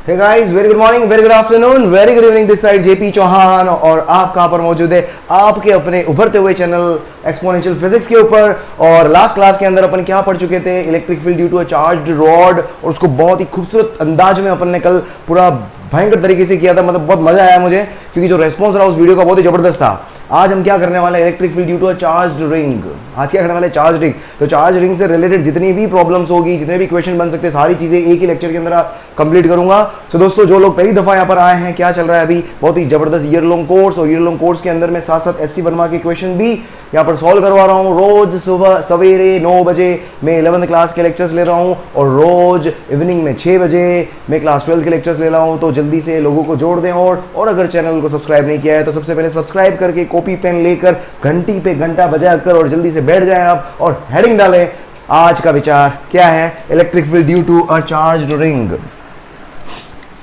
Hey guys, very good morning, very good afternoon, very good evening. This side JP Chauhan और आप कहां पर मौजूद है? आपके अपने उभरते हुए चैनल एक्सपोनेंशियल फिजिक्स के ऊपर। और लास्ट क्लास के अंदर अपन क्या पढ़ चुके थे? Electric field due to a charged rod. और उसको बहुत ही खूबसूरत अंदाज में अपन ने कल पूरा भयंकर तरीके से किया था। मतलब बहुत मजा आया मुझे, क्योंकि जो रेस्पॉन्स रहा उस वीडियो का बहुत ही जबरदस्त था। आज हम क्या करने वाले हैं? Electric field due to a charged ring. आज क्या करने वाले? Charge ring. तो चार्ज रिंग से रिलेटेड जितनी भी प्रॉब्लम्स होगी, जितने भी क्वेश्चन बन सकते हैं, सारी चीजें एक ही लेक्चर के अंदर कंप्लीट करूंगा। तो दोस्तों, जो लोग पहली दफा यहाँ पर आए हैं, क्या चल रहा है अभी? बहुत ही जबरदस्त ईयर लॉन्ग कोर्स, और ईयर लॉन्ग कोर्स के अंदर में साथ साथ एससी वर्मा के क्वेश्चन भी यहाँ पर सॉल्व करवा रहा हूँ। रोज सुबह सवेरे 9 बजे मैं 11th क्लास के लेक्चर्स ले रहा हूँ, और रोज इवनिंग में 6 बजे मैं क्लास 12 के लेक्चर्स ले रहा हूँ। तो जल्दी से लोगों को जोड़ दें। और अगर चैनल को सब्सक्राइब नहीं किया है तो सबसे पहले सब्सक्राइब करके कॉपी पेन लेकर घंटी पे घंटा बजा कर और जल्दी से बैठ जाएं आप, और हेडिंग डालें। आज का विचार क्या है? Electric field due to a charged ring.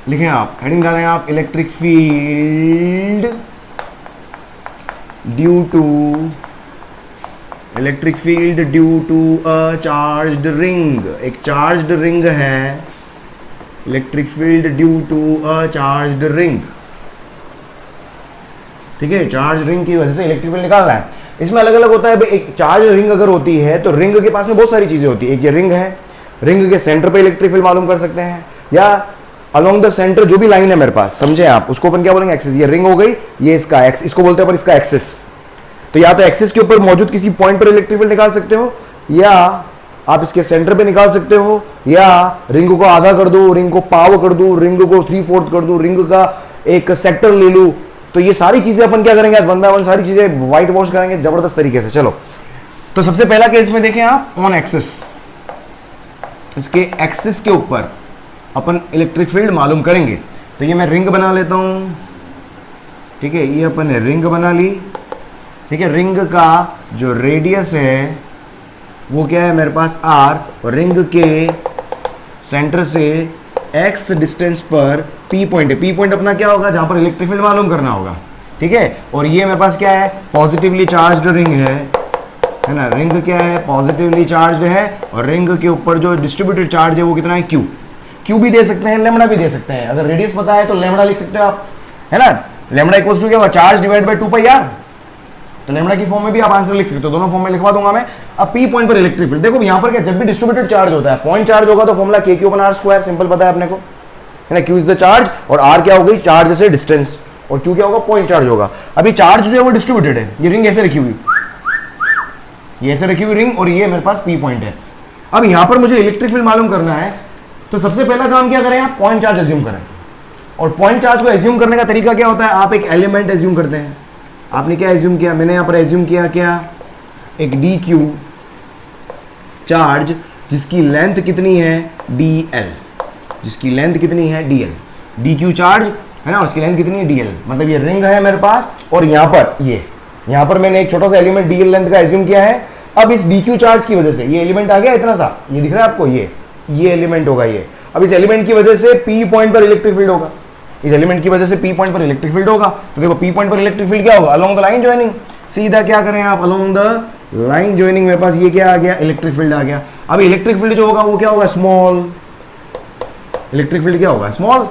लिखें आप, हेडिंग डालें आप, electric field due to a charged ring. एक चार्ज्ड रिंग है, electric field due to a charged ring. ठीक है, चार्ज रिंग की वजह से इलेक्ट्रिक फील्ड निकालना है। इसमें अलग अलग होता है भाई। एक चार्ज रिंग अगर होती है तो रिंग के पास में बहुत सारी चीजें होती है। एक ये रिंग है, रिंग के सेंटर पे इलेक्ट्रिक फील्ड मालूम कर सकते हैं, या अलोंग द सेंटर जो भी लाइन है मेरे पास, समझे आप, उसको अपन क्या बोलेंगे? एक्सिस। ये रिंग हो गई, ये इसका एक्स, इसको बोलते हैं अपन इसका एक्सिस। तो या तो एक्सिस के ऊपर मौजूद किसी पॉइंट पर इलेक्ट्रिक फील्ड निकाल सकते हो, या आप इसके सेंटर पे निकाल सकते हो, या रिंग को आधा कर दो, रिंग को पाव कर दो, रिंग को 3/4 कर दो, रिंग का एक सेक्टर ले लूं। तो ये सारी चीजें अपन क्या करेंगे आज? 1 बाय 1 सारी चीजें व्हाइट वॉश करेंगे जबरदस्त तरीके से। चलो, तो सबसे पहला केस में देखें आप, ऑन एक्सिस। इसके एक्सिस के ऊपर अपन इलेक्ट्रिक फील्ड मालूम करेंगे। तो ये मैं रिंग बना लेता हूं। ठीक है, ये अपन ने रिंग बना ली। ठीक है, रिंग का जो रेडियस है वो क्या है मेरे पास? r। और रिंग के सेंटर से x डिस्टेंस पर p पॉइंट है। p पॉइंट अपना क्या होगा? जहां पर इलेक्ट्रिक फील्ड मालूम करना होगा। ठीक है, और ये मेरे पास क्या है? पॉजिटिवली चार्ज्ड रिंग है ना। रिंग क्या है? पॉजिटिवली चार्ज्ड है। और रिंग के ऊपर जो डिस्ट्रीब्यूटेड चार्ज है वो कितना है? q। q भी दे सकते हैं, लेमड़ा भी दे सकते हैं। अगर रेडियस पता है तो लेमड़ा लिख सकते हो आप, है ना। लेमड़ा इक्वल्स टू क्या होगा? Charge divide by 2 pi r। तो लेमड़ा की फॉर्म में भी आप आंसर लिख सकते हो, दोनों फॉर्म में लिखवा दूंगा मैं। अब p पॉइंट पर इलेक्ट्रिक फील्ड देखो, यहां पर क्या, जब भी डिस्ट्रीब्यूटेड चार्ज होता है, पॉइंट चार्ज होगा तो formula k q r square, simple पता है अपने को, है ना। q इज द चार्ज, और r क्या हो गई? चार्ज से डिस्टेंस, और q क्या होगा? पॉइंट चार्ज होगा। अभी चार्ज जो है वो डिस्ट्रीब्यूटेड है। ये रिंग ऐसे रखी हुई, ये ऐसे रखी हुई रिंग, और ये मेरे पास p पॉइंट है। अब यहां पर मुझे इलेक्ट्रिक फील्ड मालूम करना है, तो सबसे पहला काम क्या करें? आप पॉइंट चार्ज एज्यूम करें। और पॉइंट चार्ज को एज्यूम करने का तरीका क्या होता है? आप एक एलिमेंट एज्यूम करते हैं। आपने क्या एज्यूम किया? मैंने यहां पर एज्यूम किया क्या? एक dq चार्ज, जिसकी लेंथ कितनी है? dl। जिसकी लेंथ कितनी है? dl। dq चार्ज है ना, उसकी लेंथ कितनी है? dl। मतलब ये रिंग है मेरे पास, और यहां पर मैंने एक छोटा सा एलिमेंट dl लेंथ का एज्यूम किया है। अब इस dq चार्ज की वजह से ये एलिमेंट आ गया इतना सा, ये दिख रहा है आपको? ये एलिमेंट होगा ये। अब इस एलिमेंट की वजह से p पॉइंट पर इलेक्ट्रिक फील्ड होगा। इस एलिमेंट की वजह से p पॉइंट पर इलेक्ट्रिक फील्ड होगा। तो देखो, p पॉइंट पर इलेक्ट्रिक फील्ड क्या होगा? Along the line joining. सीधा क्या करें आप? अलोंग द लाइन जॉइनिंग मेरे पास ये क्या आ गया? इलेक्ट्रिक फील्ड आ गया। अब इलेक्ट्रिक फील्ड जो होगा वो क्या होगा? स्मॉल। इलेक्ट्रिक फील्ड क्या होगा? स्मॉल।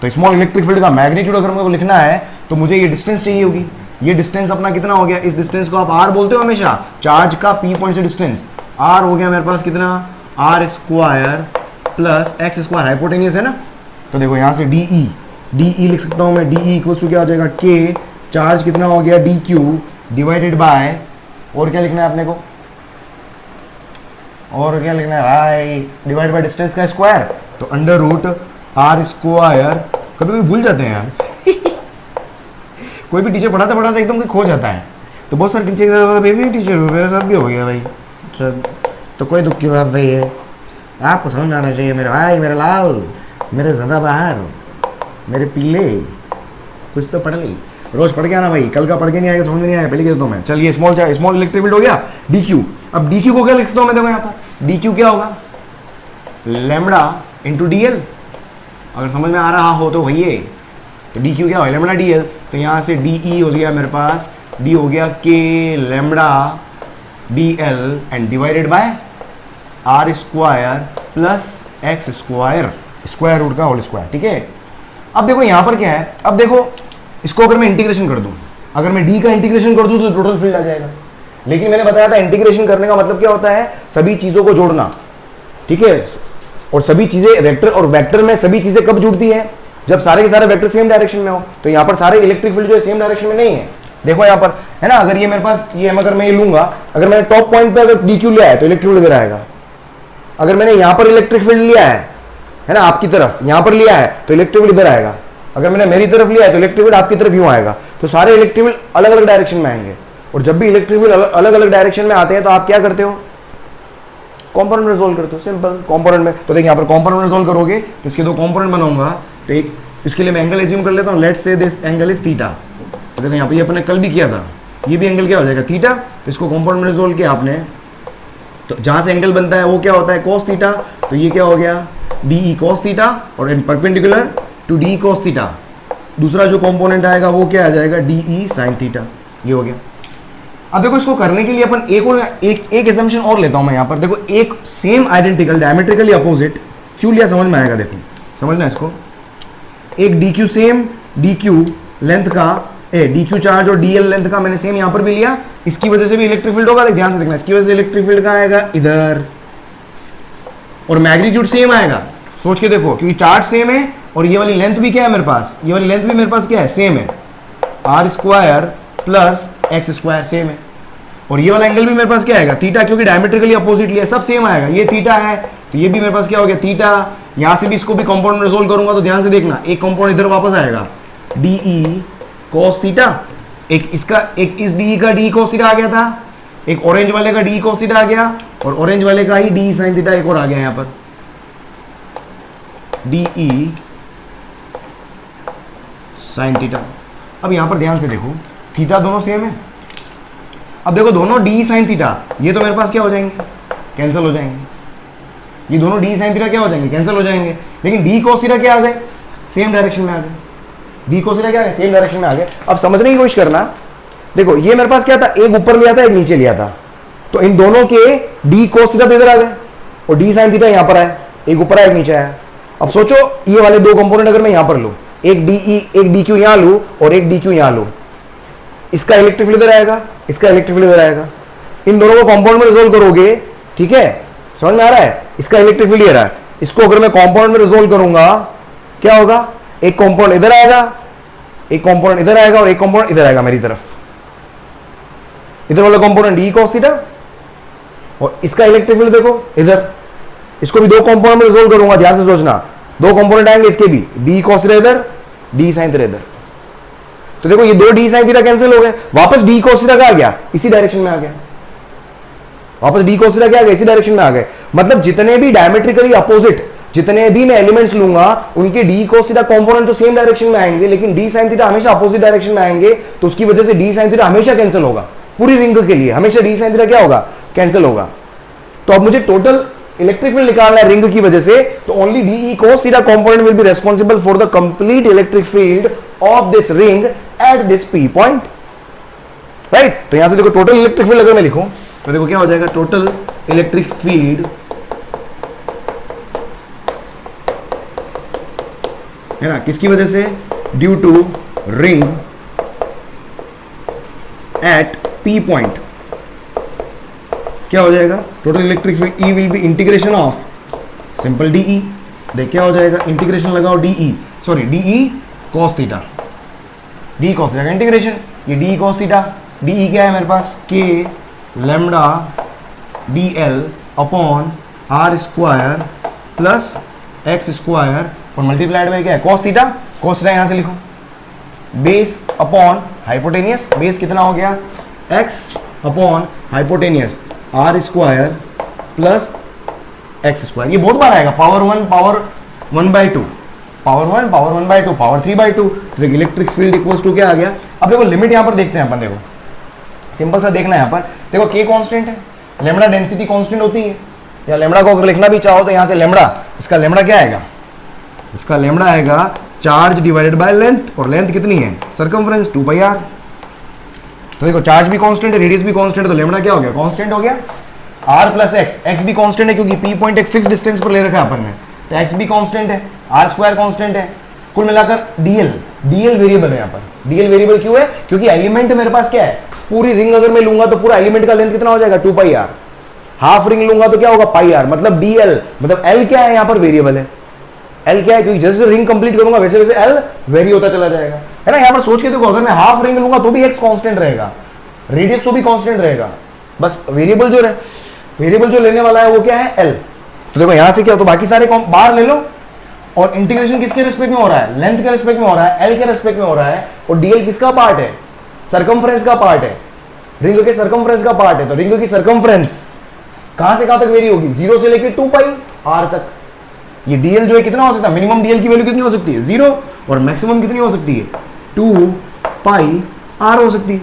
तो स्मॉल इलेक्ट्रिक फील्ड का मैग्नीट्यूड अगर मुझे लिखना है तो मुझे ये डिस्टेंस चाहिए होगी। ये डिस्टेंस अपना कितना हो गया? इस डिस्टेंस को आप r बोलते हो हमेशा, चार्ज का p पॉइंट से डिस्टेंस। r हो गया मेरे पास कितना? r square plus x square, hypotenuse है ना। तो देखो यहां से de लिख सकता हूं मैं। de इक्वल्स टू क्या हो जाएगा? k। चार्ज कितना हो गया? dq डिवाइडेड बाय, और क्या लिखना है अपने को? और क्या लिखना है भाई? डिवाइड बाय डिस्टेंस का स्क्वायर। तो अंडर रूट r स्क्वायर। कभी भी भूल जाते हैं यार कोई भी टीचर पढ़ाते पढ़ाते एकदम खो जाता है। तो बहुत सारे टीचर बेबी टीचर मेरे साथ भी हो गया भाई। तो कोई दुख की बात नहीं है, आपको समझ आना चाहिए मेरे भाई, मेरे लाल, मेरे ज़्यादा बाहर, मेरे पीले। कुछ तो पढ़ ली, रोज पढ़ के आना भाई। कल का पढ़ के नहीं आएगा, समझ में नहीं आएगा, पहले कह देता हूँ मैं। चलिए, स्मॉल इलेक्ट्रिक फील्ड हो गया dq। अब dq को क्या लिखता हूँ मैं? देखो यहाँ पर dq क्या होगा? Lambda into dl। अगर समझ में आ रहा हो तो भैया, तो dq क्या होगा? Lambda dl। तो यहाँ से de हो गया मेरे पास, d हो गया k lambda dl and divided by r square plus x square. Square root का होल स्क्वायर, ठीक है। अब देखो यहां पर क्या है, अब देखो इसको अगर मैं इंटीग्रेशन कर दूं, अगर मैं डी का इंटीग्रेशन कर दूं तो टोटल फील्ड आ जाएगा। लेकिन मैंने बताया था इंटीग्रेशन करने का मतलब क्या होता है, सभी चीजों को जोड़ना, ठीक है। और सभी चीजें वेक्टर, और वेक्टर में सभी चीजें कब जुड़ती है, जब सारे के सारे वेक्टर सेम डायरेक्शन में हो। तो यहाँ पर सारे इलेक्ट्रिक फील्ड जो है सेम डायरेक्शन में नहीं है। देखो यहाँ पर है ना, अगर ये मेरे पास ये अगर मैं ये लूंगा, अगर मैंने टॉप पॉइंट पे अगर डी क्यू लिया है तो इलेक्ट्रिक फील्ड इधर आएगा। अगर मैंने यहाँ पर इलेक्ट्रिक फील्ड लिया है ना, आपकी तरफ यहाँ पर लिया है तो इलेक्ट्रिक फील्ड इधर आएगा। अगर मैंने मेरी तरफ लिया है तो इलेक्ट्रिक फील्ड आपकी तरफ यूं आएगा। तो सारे इलेक्ट्रिक फील्ड अलग अलग डायरेक्शन में आएंगे। और जब भी इलेक्ट्रिक फील्ड अलग अलग डायरेक्शन में आते हैं तो आप क्या करते हो, कंपोनेंट रिजोल्व करते हो, सिंपल कंपोनेंट में। तो देखिए यहाँ पर कंपोनेंट रिजोल्व करोगे तो इसके दो कंपोनेंट बनाऊंगा। तो एक इसके लिए मैं एंगल एज्यूम कर लेता हूँ, let's say this angle is theta. तो देखो यहाँ पर ये अपने कल भी किया था, ये भी एंगल क्या हो जाएगा, थीटा। तो इसको कंपोनेंट में रिजोल्व किया आपने, तो जहां से एंगल बनता है वो क्या होता है, cos थीटा। तो ये क्या हो गया, DE cos थीटा, और in perpendicular to DE cos theta दूसरा जो कंपोनेंट आएगा वो क्या आ जाएगा, DE sin थीटा। ये हो गया। अब देखो इसको करने के लिए अपन एक assumption और लेता हूं मैं यहाँ पर। देखो एक सेम आइडेंटिकल डायमेट्रिकली अपोजिट क्यों लिया, समझ में आएगा। देखो समझना इसको, एक DQ सेम DQ लेंथ का DQ चार्ज और DL लेंथ का मैंने सेम यहाँ पर भी लिया। इसकी वजह से भी इलेक्ट्रिक फील्ड होगा, ध्यान से देखना, इसकी वजह से इलेक्ट्रिक फील्ड कहाँ आएगा, इधर। और मैग्नीट्यूड सेम आएगा, सोच के देखो, क्योंकि चार्ज सेम है और ये वाली लेंथ भी क्या है मेरे पास, ये वाली लेंथ भी मेरे पास क्या है, सेम है, r square plus x square same है। और ये वाला एंगल भी मेरे पास क्या आएगा, थीटा, क्योंकि डायमेट्रिकली अपोजिट लिया, सब सेम आएगा। ये थीटा है तो ये भी मेरे पास क्या हो गया, थीटा। यहां से भी इसको भी कंपाउंड रिजोल्व करूंगा तो ध्यान से देखना, एक कंपाउंड इधर वापस आएगा, DE cos थीटा। एक इसका, एक इस DE का DE cos थीटा आ गया था, एक ऑरेंज वाले का DE cos थीटा आ गया, और ऑरेंज वाले का ही DE sin थीटा एक और आ गया यहाँ पर, DE sin थीटा। अब यहाँ पर ध्यान से देखो, थीटा दोनों सेम है। अब देखो दोनों DE sin थीटा, ये तो मेरे पास क्या हो जाएंगे, कैंसिल हो जाएंगे। ये दोनों DE sin थीटा क्या हो जाएंगे, कैंसिल हो जाएंगे। लेकिन DE cos थीटा क्या आ गए, सेम डायरेक्शन में आ गए। DE cos थीटा क्या है, सेम डायरेक्शन में आ गए। अब समझने की कोशिश करना, देखो ये मेरे पास क्या था, एक ऊपर लिया था एक नीचे लिया था, तो इन दोनों के DE cos थीटा तो इधर आ गए और DE sin थीटा यहां पर आए, एक ऊपर आया एक नीचे आया। अब सोचो ये वाले दो कंपोनेंट अगर मैं यहां पर लूं, एक DQ यहां लूं और एक DQ यहां लूं, इसका इलेक्ट्रिक फील्ड इधर आएगा, इसका इलेक्ट्रिक फील्ड इधर आएगा। इन दोनों को कंपाउंड में रिजोल्व करोगे, ठीक है, समझ में आ रहा है, इसका इलेक्ट्रिक फील्ड ये रहा है। इसको अगर मैं कंपाउंड में रिजोल्व करूंगा क्या होगा, एक कंपाउंड इधर आएगा, एक कंपोनेंट इधर आएगा और एक कंपोनेंट इधर आएगा मेरी तरफ। इधर वाला कंपोनेंट DE cos थीटा और इसका इलेक्ट्रिक फील्ड देखो इधर। इसको भी दो कंपोनेंट में रिजोल्व करूंगा, ध्यान से सोचना, दो कंपोनेंट आएंगे इसके भी, DE cos थीटा इधर, DE sin थीटा इधर। तो देखो ये दो DE sin थीटा कैंसिल हो गए, वापस DE cos थीटा आ गया, इसी डायरेक्शन में आ गया, वापस DE cos थीटा क्या आ गया, इसी डायरेक्शन में आ गए। मतलब जितने भी डायमेट्रिकली अपोजिट जितने भी मैं एलिमेंट्स लूंगा उनके DE cos थीटा कंपोनेंट तो सेम डायरेक्शन में आएंगे, लेकिन DE sin थीटा हमेशा अपोजिट डायरेक्शन में आएंगे। तो उसकी वजह से DE sin थीटा हमेशा कैंसिल होगा, पूरी रिंग के लिए हमेशा DE sin थीटा क्या होगा, कैंसिल होगा। तो अब मुझे टोटल इलेक्ट्रिक फील्ड निकालना है रिंग की वजह से, तो only DE cos theta component will be responsible for the complete electric field of this ring at this P point, right. तो यहां से देखो टोटल इलेक्ट्रिक फील्ड अगर मैं लिखूं तो देखो क्या हो जाएगा, टोटल इलेक्ट्रिक फील्ड है ना, किसकी वजह से, due to ring at P point, क्या हो जाएगा, total electric field E will be integration of simple DE। देख क्या हो जाएगा, इंटीग्रेशन लगाओ DE cos theta, DE cos theta का इंटीग्रेशन, ये DE cos थीटा, DE क्या है मेरे पास, K lambda DL upon R square plus X square और मल्टीप्लाइड बाय क्या है, cos थीटा। cos थीटा यहां से लिखो, बेस अपॉन हाइपोटेनियस, बेस कितना हो गया, x upon hypotenuse R square plus X square. ये बहुत बार आएगा, power 1 power 1/2, power 1 power 1/2 power 3/2। तो इलेक्ट्रिक फील्ड इक्वल्स टू क्या आ गया। अब देखो लिमिट यहां पर देखते हैं अपन, देखो सिंपल सा देखना है यहां पर, देखो K कांस्टेंट है, लैम्डा डेंसिटी कांस्टेंट होती है, या लैम्डा को अगर लिखना भी चाहो तो यहां से लैम्डा, इसका लैम्डा क्या आएगा, इसका लैम्डा आएगा चार्ज डिवाइडेड बाय लेंथ, और लेंथ कितनी है, सर्कमफ्रेंस 2πr। तो देखो चार्ज भी कांस्टेंट है, रेडियस भी कांस्टेंट है, तो लैम्डा क्या हो गया, कांस्टेंट हो गया। r प्लस एक्स, एक्स भी कांस्टेंट है क्योंकि P पॉइंट एक फिक्स डिस्टेंस पर ले रखा है अपन ने, तो एक्स भी कांस्टेंट है, आर स्क्वायर कांस्टेंट है, कुल मिलाकर डीएल वेरिएबल है। यहाँ पर डीएल वेरिएबल क्यों है? क्योंकि एलिमेंट मेरे पास क्या है, पूरी रिंग अगर मैं लूंगा तो पूरा एलिमेंट का लेंथ कितना हो जाएगा 2 पाई आर, हाफ रिंग लूंगा तो क्या होगा पाई आर, मतलब डीएल, मतलब एल क्या है यहाँ पर वेरिएबल है। एल क्या है? क्योंकि जैसे रिंग कंप्लीट करूंगा वैसे वैसे एल वेरी होता चला जाएगा, है ना। यहाँ पर सोच के देखो, अगर मैं हाफ रिंग लूंगा तो भी एक्स कांस्टेंट रहेगा, रेडियस तो भी कांस्टेंट रहेगा, बस वेरिएबल जो लेने वाला है वो क्या है, एल। तो देखो यहां से क्या हो, तो बाकी सारे बाहर ले लो, और इंटीग्रेशन किसके रिस्पेक्ट में हो रहा है, लेंथ के रिस्पेक्ट में हो रहा है, एल के रिस्पेक्ट में हो रहा है, और डीएल किसका पार्ट है, सर्कमफ्रेंस का पार्ट है, रिंग के सर्कमफ्रेंस का पार्ट है। तो रिंग की सर्कमफ्रेंस कहां से कहां तक वेरी होगी, 0 से लेकर 2 पाई आर तक। ये डीएल जो है कितना हो सकता है, मिनिमम डीएल की वैल्यू कितनी हो सकती है 0, और मैक्सिमम कितनी हो सकती है 2 पाई आर हो सकती है।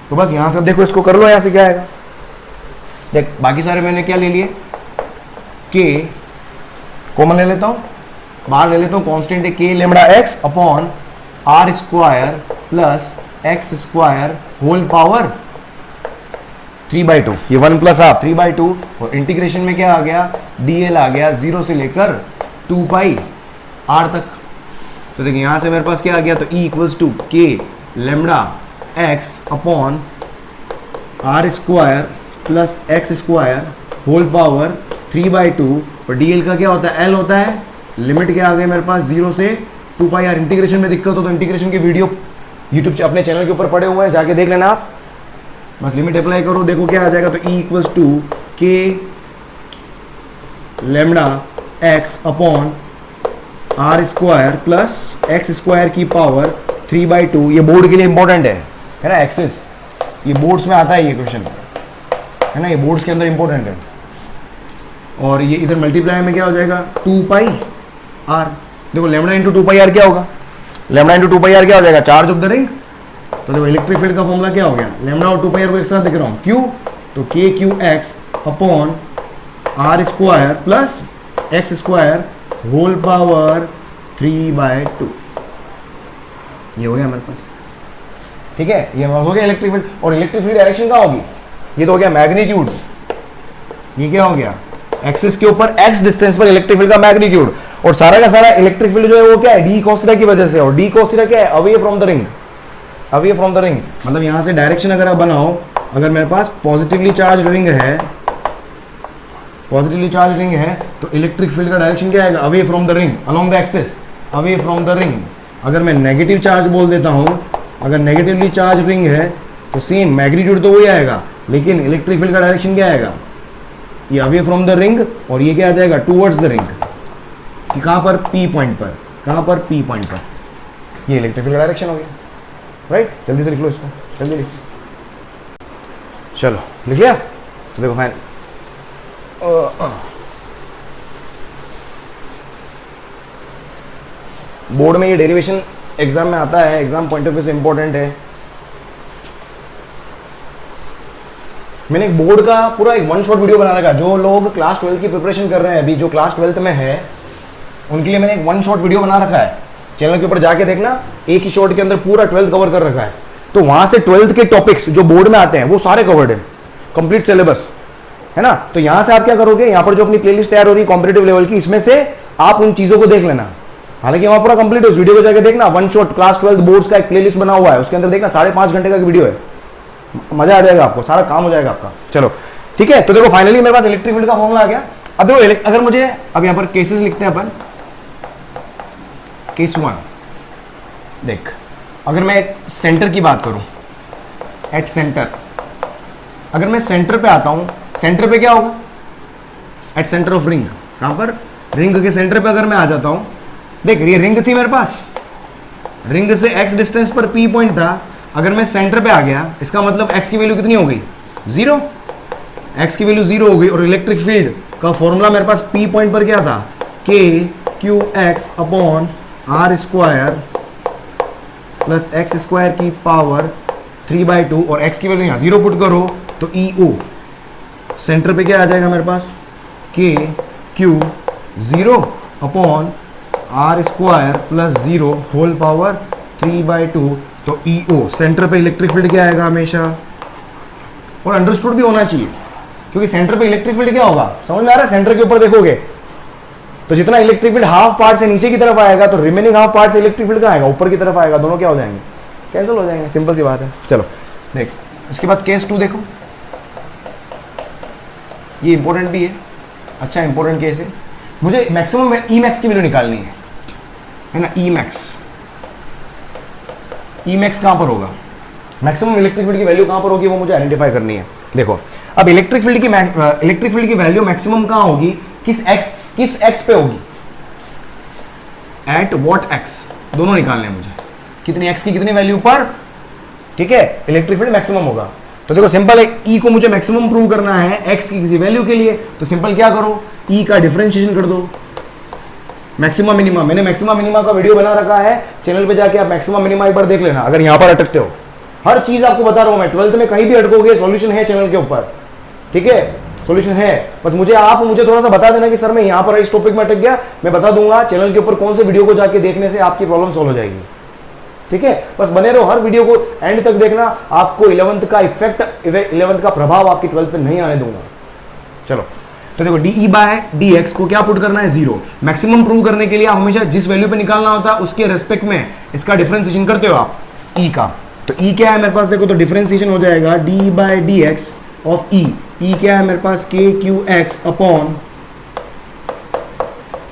तो बस यहां से देखो, इसको कर लो, यहां से क्या आएगा, देख बाकी सारे मैंने क्या ले लिए, के कॉमन ले लेता हूं, बाहर ले लेता हूं, कांस्टेंट है K lambda X upon are square plus x square whole power 3/2, ये 1 प्लस हाफ 3/2, और इंटीग्रेशन में क्या आ गया, डीएल आ गया 0 से लेकर 2 पाई आर तक। तो देखिए यहां से मेरे पास क्या आ गया, तो E equals to K lambda X upon are square plus x square whole power 3/2, और डीएल का क्या होता है, एल होता है, लिमिट क्या आ गई मेरे पास 0 से 2 पाई आर। इंटीग्रेशन में दिक्कत हो तो इंटीग्रेशन की वीडियो यूट्यूब अपने चैनल के ऊपर पड़े हुए हैं, जाके देख लेना आप, बस लिमिट अप्लाई करो, देखो क्या आ जाएगा, तो E equals to K lambda X upon are square plus x square की पावर 3/2। ये बोर्ड के लिए इंपॉर्टेंट है ना, एक्सेस, ये बोर्ड्स में आता है ये क्वेश्चन, है ना, ये बोर्ड्स के अंदर इंपॉर्टेंट है। और ये इधर मल्टीप्लाई में क्या हो जाएगा 2 पाई आर। देखो लेमड़ा इंटू 2 पाई आर क्या होगा, लेमड़ा इंटू 2 पाई आर क्या हो जाएगा, चार्ज ऑफ द रिंग। तो देखो इलेक्ट्रिक फील्ड का फॉर्मूला क्या हो गया, लेमड़ा और 2 पाई आर को एक साथ लिख रहा हूँ, क्यू, तो K Q x upon are square plus x square whole power 3/2, ये हो गया हमारे पास, ठीक है। ये हो गया इलेक्ट्रिक फील्ड, और इलेक्ट्रिक फील्ड डायरेक्शन क्या होगी, ये तो हो गया मैग्नीट्यूड, ये क्या हो गया, एक्सिस के ऊपर एक्स डिस्टेंस पर इलेक्ट्रिक फील्ड का मैग्नीट्यूड, और सारा का सारा इलेक्ट्रिक फील्ड जो है वो क्या है, डी कोस थीटा की वजह से, और डी कोस थीटा क्या है, away from the ring, away from the ring, मतलब यहां से डायरेक्शन अगर आप बनाओ, अगर मेरे पास पॉजिटिवली चार्ज रिंग है, पॉजिटिवली चार्ज रिंग है, तो इलेक्ट्रिक फील्ड का डायरेक्शन क्या आएगा, away from the ring, along the axis, away from the ring. अगर मैं नेगेटिव चार्ज बोल देता हूं, अगर नेगेटिवली चार्ज रिंग है तो सेम मैग्नीट्यूड तो वही आएगा, लेकिन इलेक्ट्रिक फील्ड का डायरेक्शन क्या आएगा, ये अवे फ्रॉम द रिंग, और ये क्या आ जाएगा टूवर्ड्स द रिंग, कि कहां पर, पी पॉइंट पर, कहां पर, पी पॉइंट पर। ये इलेक्ट्रिक फील्ड का डायरेक्शन हो गया, राइट। जल्दी से लिख लो इसको, जल्दी लिख, चलो लिख लिया। तो देखो फाइन, बोर्ड में ये डेरिवेशन एग्जाम में आता है, एग्जाम पॉइंट ऑफ व्यू से इंपॉर्टेंट है। मैंने एक बोर्ड का पूरा एक 1 शॉट वीडियो बना रखा है, जो लोग क्लास 12 की प्रिपरेशन कर रहे हैं अभी, जो क्लास 12th में है, उनके लिए मैंने एक 1 शॉट वीडियो बना रखा है, चैनल के ऊपर जाके देखना, एक ही शॉट के अंदर पूरा 12th कवर कर रखा है। तो वहां से 12th के टॉपिक्स जो बोर्ड में आते हैं वो सारे कवर्ड है, कंप्लीट सिलेबस, है ना। तो यहां से आप क्या करोगे, यहां पर जो अपनी प्लेलिस्ट तैयार हो रही है कॉम्पिटिटिव लेवल की, इसमें से आप उन चीजों को देख लेना, हालांकि वहां पूरा कंप्लीट है, उस वीडियो को जाके देखना, 1 शॉट क्लास 12 बोर्ड्स का एक प्लेलिस्ट बना हुआ है, उसके अंदर देखना 5.5 घंटे का वीडियो है, मजा आ जाएगा आपको, सारा काम हो जाएगा आपका। चलो ठीक है, तो देखो फाइनली मेरे पास इलेक्ट्रिक फील्ड का फॉर्मूला आ गया। अब देखो अगर मुझे, अब यहां पर केसेस लिखते हैं अपन, केस 1, देख अगर मैं सेंटर की बात करूं, एट सेंटर, अगर मैं सेंटर पे आता हूं, सेंटर पे क्या होगा, एट सेंटर ऑफ रिंग, कहां पर, रिंग के सेंटर पे अगर मैं आ जाता हूं, देख ये रिंग थी मेरे पास, रिंग से x डिस्टेंस पर p पॉइंट था, अगर मैं सेंटर पे आ गया, इसका मतलब x की वैल्यू कितनी हो गई 0, x की वैल्यू 0 हो गई, और इलेक्ट्रिक फील्ड का फॉर्मूला मेरे पास p पॉइंट पर क्या था, k q x upon are square plus x square की पावर 3/2, और x की वैल्यू यहाँ 0 पुट करो तो ई ओ, सेंटर पे क्या आ जाएगा मेरे पास, k q 0 upon are square plus 0 whole power 3/2, तो ई ओ, सेंटर पे इलेक्ट्रिक फील्ड क्या आएगा हमेशा, और अंडरस्टूड भी होना चाहिए, क्योंकि सेंटर पे इलेक्ट्रिक फील्ड क्या होगा, समझ में आ रहा है। सेंटर के ऊपर देखोगे तो जितना इलेक्ट्रिक फील्ड हाफ पार्ट से नीचे की तरफ आएगा तो रिमेनिंग हाफ पार्ट से इलेक्ट्रिक फील्ड कहाँ आएगा, ऊपर की तरफ आएगा, दोनों क्या हो जाएंगे, कैंसिल हो जाएंगे, सिंपल सी बात है। चलो देख, इसके बाद केस 2 देखो, ये इंपॉर्टेंट भी है, अच्छा इंपॉर्टेंट केस है। मुझे मैक्सिमम ई मैक्स की वैल्यू निकालनी है ना, ई मैक्स कहां पर होगा, मैक्सिमम इलेक्ट्रिक फील्ड की वैल्यू कहां पर होगी वो मुझे आइडेंटिफाई करनी है। देखो अब इलेक्ट्रिक फील्ड की वैल्यू मैक्सिमम कहां होगी, किस एक्स पे होगी, एट व्हाट एक्स, दोनों निकालने हैं मुझे, कितनी एक्स की कितनी वैल्यू पर, ठीक है, इलेक्ट्रिक फील्ड मैक्सिमम होगा। तो देखो सिंपल है, ई को मुझे मैक्सिमम प्रूव करना है एक्स की किसी वैल्यू के लिए, तो सिंपल क्या करो, ई का डिफरेंशिएशन कर दो, मैक्सिमा मिनिमा, मैंने मैक्सिमा मिनिमा का वीडियो बना रखा है चैनल पे, जाके आप मैक्सिमा मिनिमा एक बार देख लेना अगर यहां पर अटकते हो। हर चीज आपको बता रहा हूं मैं, 12th में कहीं भी अटकोगे सॉल्यूशन है चैनल के ऊपर, ठीक है, सॉल्यूशन है, बस मुझे थोड़ा सा बता देना कि सर मैं यहां पर इस टॉपिक में अटक गया, मैं बता दूंगा चैनल के ऊपर कौन से वीडियो को जाके देखने से आपकी प्रॉब्लम सॉल्व हो जाएगी, ठीक है। बस बने रहो, हर वीडियो को एंड तक देखना, आपको 11th का इफेक्ट, 11th का प्रभाव आपकी 12th पे नहीं आने दूंगा। चलो तो देखो डी बाय डी एक्स को क्या पुट करना है, 0। मैक्सिमम प्रूव करने के लिए आप हमेशा जिस वैल्यू पे निकालना होता है उसके रेस्पेक्ट में इसका डिफरेंशिएशन करते हो आप ई का। तो ई क्या है मेरे पास, देखो तो डिफरेंशिएशन हो जाएगा d by D x of E. E क्या है मेरे पास, k Q x upon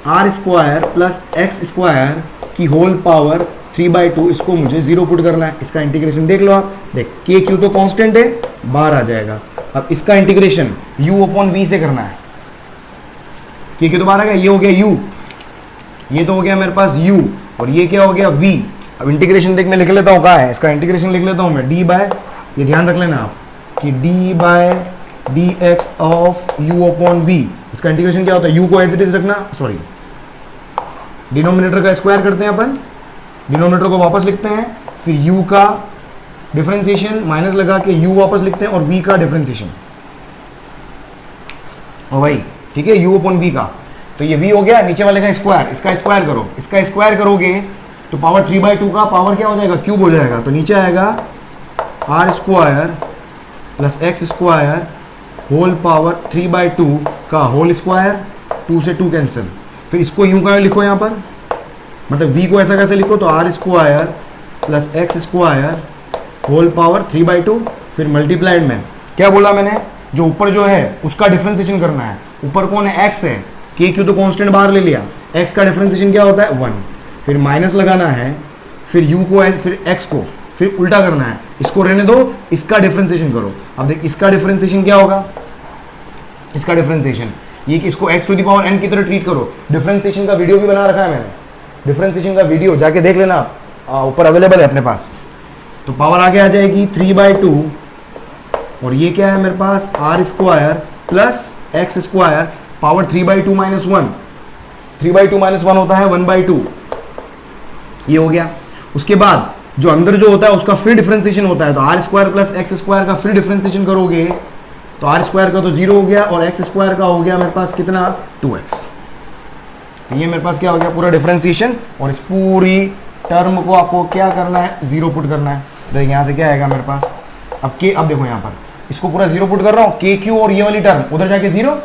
are square plus x square की होल पावर 3/2, इसको मुझे 0 पुट करना है। इसका इंटीग्रेशन देख लो आप, देख के क्यू तो कांस्टेंट है, बाहर आ जाएगा। अब इसका इंटीग्रेशन u अपॉन वी से करना है, के क्यू तो बाहर आ गया, ये हो गया u, ये तो हो गया मेरे पास u, और ये क्या हो गया v। अब इंटीग्रेशन देख मैं लिख लेता हूँ, कहाँ है इसका इंटीग्रेशन, लिख लेता हूँ मैं d बाय, ये ध्यान रख लेना आप कि d by D x of u upon v, इसका इंटीग्रेशन क्या होता है, u को एज इट इज रखना, सॉरी डिनोमिनेटर का स्क्वायर करते हैं अपन, डिनोमिनेटर को वापस लिखते हैं, फिर u का डिफरेंशिएशन माइनस लगा के u वापस लिखते हैं, और v का डिफरेंशिएशन, ओ भाई ठीक है, u अपॉन v का, तो ये v हो गया, नीचे वाले का स्क्वायर, इसका स्क्वायर करो, इसका स्क्वायर करोगे तो पावर 3/2 का पावर क्या हो जाएगा, क्यूब हो जाएगा, तो नीचे आएगा R square plus x square whole power 3/2 का होल स्क्वायर, 2 से 2 कैंसिल, फिर इसको यूं का लिखो यहाँ पर, मतलब v को ऐसा कैसे लिखो, तो R square plus x square whole power 3/2, फिर मल्टीप्लाइड में क्या बोला मैंने, जो ऊपर जो है उसका डिफरेंशिएशन करना है, ऊपर कौन है, x है, के क्यू तो कांस्टेंट बाहर ले लिया, x का डिफरेंशिएशन क्या होता है 1, फिर माइनस लगाना है, फिर u को फिर x को, फिर उल्टा करना है, इसको रहने दो, इसका डिफरेंशिएशन करो। अब देख इसका डिफरेंशिएशन क्या होगा, इसका डिफरेंशिएशन ये कि इसको x to the power n की तरह ट्रीट करो। डिफरेंशिएशन का वीडियो भी बना रखा है मैंने, डिफरेंशिएशन का वीडियो जाके देख लेना आप, ऊपर अवेलेबल है अपने पास। तो पावर आगे आ जाएगी 3/2, और ये क्या है मेरे पास, r square plus x square power 3/2 minus 1, 3/2 minus 1 होता है 1/2, ये हो गया। उसके बाद जो अंदर जो होता है उसका फिर डिफरेंशिएशन होता है, तो R square plus x square का फिर डिफरेंशिएशन करोगे तो आर स्क्वायर का तो 0 हो गया, और एक्स स्क्वायर का हो गया मेरे पास कितना, 2x। तो ये मेरे पास क्या हो गया, पूरा डिफरेंशिएशन, और इस पूरी टर्म को आपको क्या करना है, 0 पुट करना है। तो यहाँ से क्या आएगा मेरे पास, अब देखो यहाँ पर इसको पूरा 0 पुट कर रहा हूँ, के क्यू और ये वाली टर्म उधर जाके 0,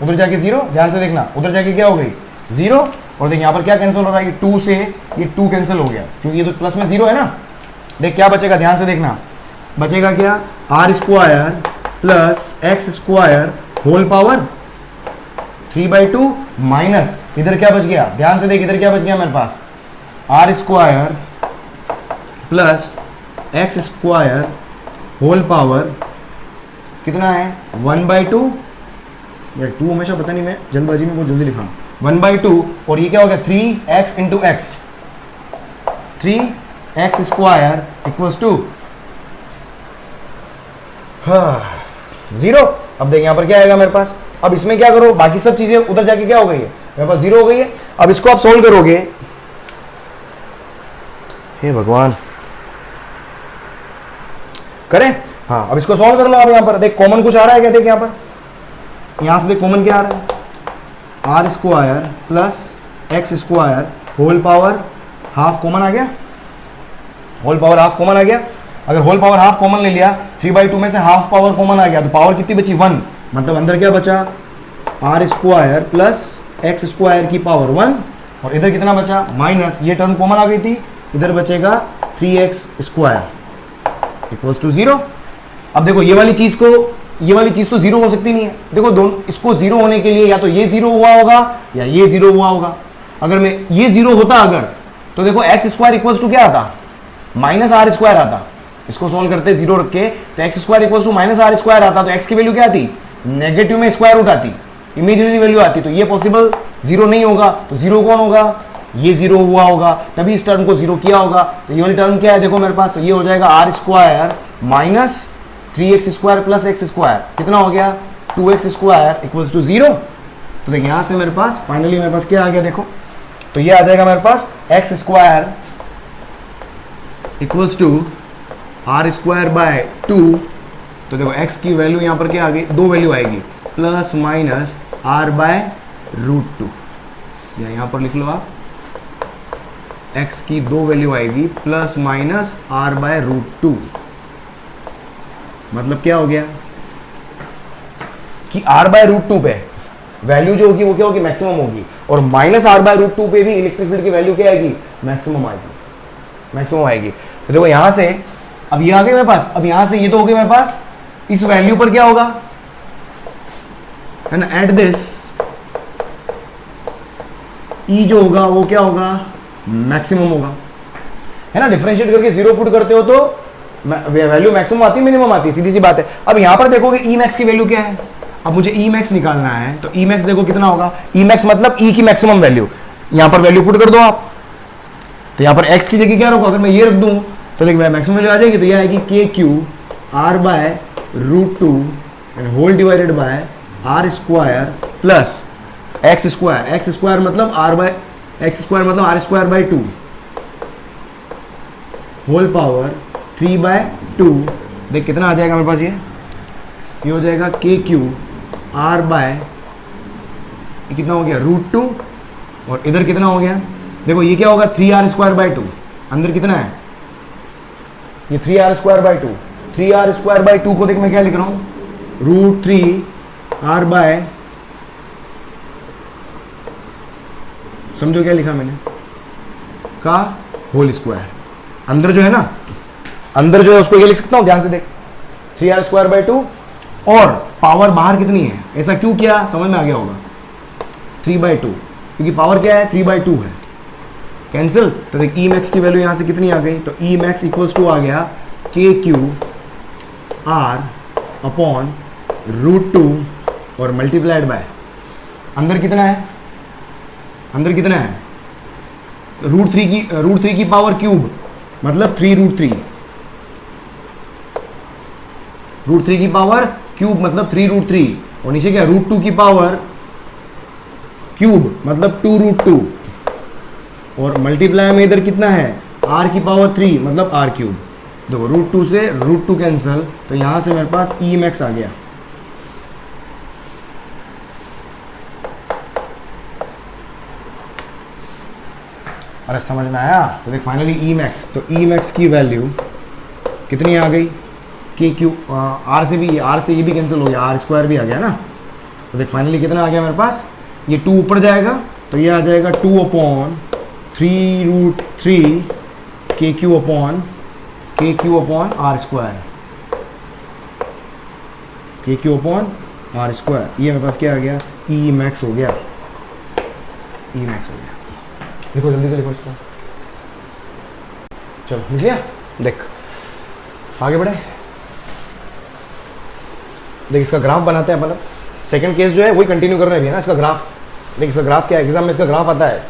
उधर जाके 0, ध्यान से देखना, उधर जाके क्या हो गई 0, और देख यहाँ पर क्या कैंसिल हो रहा है, 2 से ये 2 कैंसिल हो गया, क्योंकि ये तो प्लस में 0 है ना। देख क्या बचेगा, ध्यान से देखना, बचेगा क्या, R square plus x square whole power 3/2 minus, इधर क्या बच गया, ध्यान से देख, इधर क्या बच गया मेरे पास, r square plus x square whole power कितना है 1/2, या 2 हमेशा पता नहीं, मैं जल्दबाजी में बहुत जल्दी लिखा, 1/2, और ये क्या हो गया 3x into X, 3x square equals to 0। अब देख यहाँ पर क्या आएगा मेरे पास, अब इसमें क्या करो, बाकी सब चीजें उधर जाके क्या हो गई है, मेरे पास 0 हो गई है। अब इसको आप सोल्व करोगे, हे भगवान करें, हाँ अब इसको सॉल्व कर लो। अब यहाँ पर देख कॉमन कुछ आ रहा है क्या, देख यहाँ पर, यहाँ से देख कॉमन क्या आ रहा है, r square plus x square whole power half common आ गया, होल पावर हाफ कॉमन आ गया। अगर होल पावर हाफ कॉमन ले लिया, 3/2 में से हाफ पावर कॉमन आ गया, तो पावर कितनी बची 1, मतलब अंदर क्या बचा, R square plus x square की पावर 1 और इधर कितना बचा माइनस, ये टर्म कॉमन आ गई थी, इधर बचेगा 3x स्क्वायर इक्वल्स टू 0। अब देखो ये वाली चीज तो 0 हो सकती नहीं है। देखो दोनों, इसको 0 होने के लिए या तो ये 0 हुआ होगा या ये 0 हुआ होगा। अगर मैं ये 0 होता अगर, तो देखो एक्स स्क्वायर इक्वल्स टू क्या आता, माइनस आर स्क्वायर आता। इसको सॉल्व करते 0 रख के तो X square equals to minus R square आता, तो एक्स की वैल्यू क्या आती, नेगेटिव में स्क्वायर रूट आती, इमेजिनरी वैल्यू आती। तो ये पॉसिबल 0 नहीं होगा, तो 0 कौन होगा, ये 0 हुआ होगा, तभी इस टर्म को 0 किया होगा। तो ये वाली टर्म क्या है देखो मेरे पास, तो ये हो जाएगा R square minus 3x square plus x square, कितना हो गया 2x स्क्वायर इक्वल्स टू 0। तो देखिए यहां से मेरे पास फाइनली मेरे पास क्या आ गया देखो, तो ये आ जाएगा मेरे पास x square equals to r square by 2। तो देखो x की वैल्यू यहां पर क्या आ गई, दो वैल्यू आएगी, plus minus R by root 2, या यहां पर लिख लो आप, x की दो वैल्यू आएगी plus minus R by root 2। मतलब क्या हो गया कि r बाय रूट 2 पे वैल्यू जो होगी वो क्या होगी, मैक्सिमम होगी, और माइनस आर बाय रूट 2 पे भी इलेक्ट्रिक फील्ड की वैल्यू क्या आएगी, मैक्सिमम आएगी। तो देखो यहां से अब ये आ गए मेरे पास, अब यहां से ये तो हो गए मेरे पास, इस वैल्यू पर क्या होगा है ना, एट दिस ई जो होगा वो क्या होगा, मैक्सिमम होगा, है ना। डिफरेंशिएट करके 0 पुट करते हो तो वैल्यू मैक्सिमम आती है मिनिमम आती है, सीधी सी बात है। अब यहां पर देखोगे ई मैक्स की वैल्यू क्या है, अब मुझे ई मैक्स निकालना है, तो ई मैक्स देखो कितना होगा, ई मैक्स मतलब ई की मैक्सिमम वैल्यू, यहां पर वैल्यू पुट कर दो आप। तो यहां पर एक्स की जगह क्या रखो, अगर मैं ये रख दूं तो देखिए मैक्सिमम वैल्यू आ जाएगी, तो ये आएगी K Q R by root 2 and whole divided by are square plus x square मतलब आर बाय एक्स स्क्वायर मतलब R square by 2 whole power 3 by 2। देख कितना आ जाएगा मेरे पास, ये हो जाएगा के क्यू आर बाय, कितना हो गया रूट 2, और इधर कितना हो गया देखो, ये क्या होगा 3r स्क्वायर बाय 2, अंदर कितना है ये 3r square by 2, 3r square by 2 को देख मैं क्या लिख रहा हूं, रूट 3r बाय, समझो क्या लिखा मैंने, का होल स्क्वायर। अंदर जो है ना, अंदर जो है उसको ये लिख सकता हूं, ध्यान से देख 3r स्क्वायर बाय 2, और पावर बाहर कितनी है, ऐसा क्यों किया समझ में आ गया होगा, 3/2, क्योंकि पावर क्या है 3/2 है, कैंसिल। तो देख ई मैक्स की वैल्यू यहां से कितनी आ गई, तो ई मैक्स इक्वल्स टू आ गया के क्यू आर अपॉन रूट 2 और मल्टीप्लाइड बाय, अंदर कितना है रूट 3 की पावर क्यूब मतलब 3√3, रूट 3 की पावर क्यूब मतलब 3√3, और नीचे क्या रूट 2 की पावर क्यूब मतलब 2√2, और मल्टीप्लाई में इधर कितना है r की पावर 3 मतलब r क्यूब। देखो रूट 2 से रूट 2 कैंसिल, तो यहां से मेरे पास ई मैक्स आ गया। अरे समझ में आया, तो देख फाइनली ई मैक्स, तो ई मैक्स की वैल्यू कितनी आ गई, के क्यू आर से ये भी कैंसिल हो गया, आर स्क्वायर भी आ गया ना। तो देख फाइनली कितना आ गया मेरे पास, ये 2 ऊपर जाएगा तो ये आ जाएगा 2/3√3 के क्यू अपॉन आर स्क्वायर, के क्यू अपॉन आर स्क्वायर। ये मेरे पास क्या आ गया, ई मैक्स हो गया, ई मैक्स हो गया। लिखो जल्दी से लिखो इसको, चलो लिख लिया। देख आगे बढ़े, देख इसका ग्राफ बनाते हैं अपन। सेकंड केस जो है वही कंटिन्यू कर रहे हैं ना, इसका ग्राफ देख, इसका ग्राफ क्या है, एग्जाम में इसका ग्राफ आता है,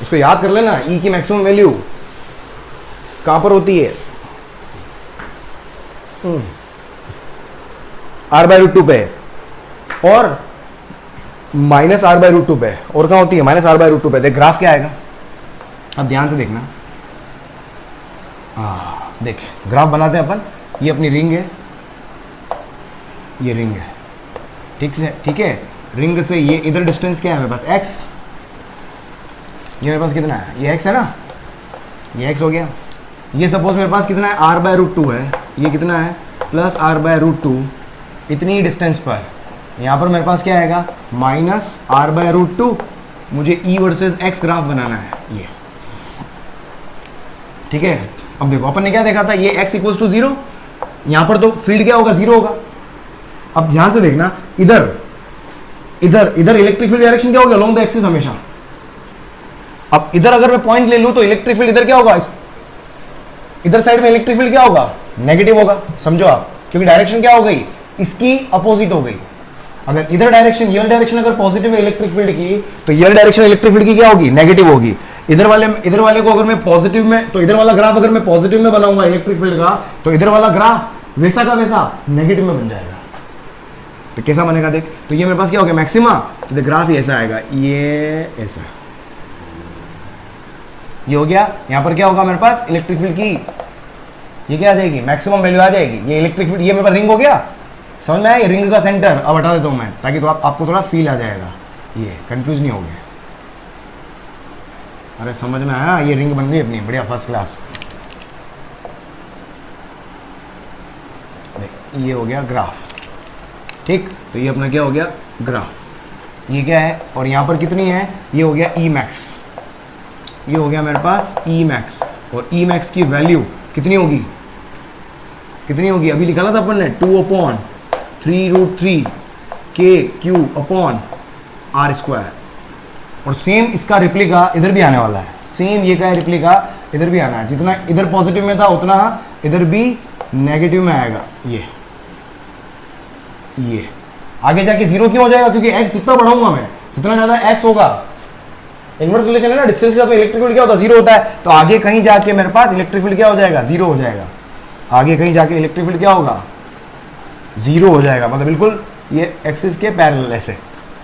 इसको याद कर लेना। ई की मैक्सिमम वैल्यू कहां पर होती है, r/√2 पे, और -r/√2 पे, और कहां होती है -r/√2 पे। देख ग्राफ क्या आएगा, अब ध्यान से देखना। देख ग्राफ बनाते हैं अपन, ये अपनी रिंग है, ये रिंग है, ठीक है। रिंग से ये इधर डिस्टेंस क्या है मेरे पास x, ये मेरे पास कितना है, ये x है ना, ये x हो गया। ये सपोज मेरे पास कितना है r/√2 है, ये कितना है +r/√2 इतनी डिस्टेंस पर, यहाँ पर मेरे पास क्या आएगा minus R by root two, मुझे ई वर्सेस एक्स ग्राफ बनाना है ये, ठीक है। अब देखो अपन ने क्या देखा था, ये x इक्वल्स टू 0, यहाँ पर तो फील्ड क्या होगा 0 होगा। अब ध्यान से देखना, इधर इधर इधर इलेक्ट्रिक फील्ड डायरेक्शन क्या होगा अलोंग द एक्सिस हमेशा। अब इधर अगर मैं पॉइंट ले लूं तो इलेक्ट्रिक फील्ड इधर क्या होगा, इधर साइड में इलेक्ट्रिक फील्ड क्या होगा नेगेटिव होगा, समझो आप, क्योंकि डायरेक्शन क्या हो गई इसकी अपोजिट हो गई। अगर इधर डायरेक्शन ये डायरेक्शन अगर पॉजिटिव है इलेक्ट्रिक फील्ड की, तो ये डायरेक्शन इलेक्ट्रिक फील्ड की क्या होगी नेगेटिव होगी। इधर वाले को अगर मैं पॉजिटिव में, तो इधर वाला ग्राफ अगर मैं पॉजिटिव में बनाऊंगा इलेक्ट्रिक फील्ड का, तो इधर वाला ग्राफ वैसा का वैसा नेगेटिव में बन जाएगा। तो कैसा बनेगा देख, तो ये मेरे पास क्या हो गया मैक्सिमा, तो ग्राफ ऐसा आएगा, ये ऐसा, ये हो गया। यहां पर क्या होगा मेरे पास इलेक्ट्रिक फील्ड की, ये क्या आ जाएगी मैक्सिमम वैल्यू आ जाएगी। ये इलेक्ट्रिक फील्ड, ये मेरे पास रिंग हो गया, समझ में आया, ये रिंग का सेंटर। अब हटा देता हूं मैं ताकि तो आपको थोड़ा फील आ जाएगा, ये कंफ्यूज नहीं हो गया। अरे समझ में आया, ये रिंग बन गई अपनी बढ़िया फर्स्ट क्लास। ये हो गया ग्राफ, ठीक। तो ये अपना क्या हो गया ग्राफ, ये क्या है, और यहाँ पर कितनी है, ये हो गया ई मैक्स, ये हो गया मेरे पास ई मैक्स, और ई मैक्स की वैल्यू कितनी होगी, कितनी होगी अभी निकाला था अपन ने 2/3√3 के क्यू अपॉन आर स्क्वायर। और सेम इसका रिप्लिका इधर भी आने वाला है, सेम ये का रिप्लिका इधर भी आना है। जितना इधर पॉजिटिव में था उतना इधर भी नेगेटिव में आएगा। ये आगे जाके 0 क्यों हो जाएगा, क्योंकि x जितना बढ़ाऊंगा मैं, जितना ज्यादा x होगा, इनवर्स रिलेशन है ना, डिस्टेंस के साथ में इलेक्ट्रिक फील्ड क्या होता है 0 होता है, तो आगे कहीं जाके मेरे पास इलेक्ट्रिक फील्ड क्या हो जाएगा 0 हो जाएगा। आगे कहीं जाके इलेक्ट्रिक फील्ड क्या होगा 0 हो जाएगा, मतलब बिल्कुल ये एक्सिस के पैरेलल ऐसे,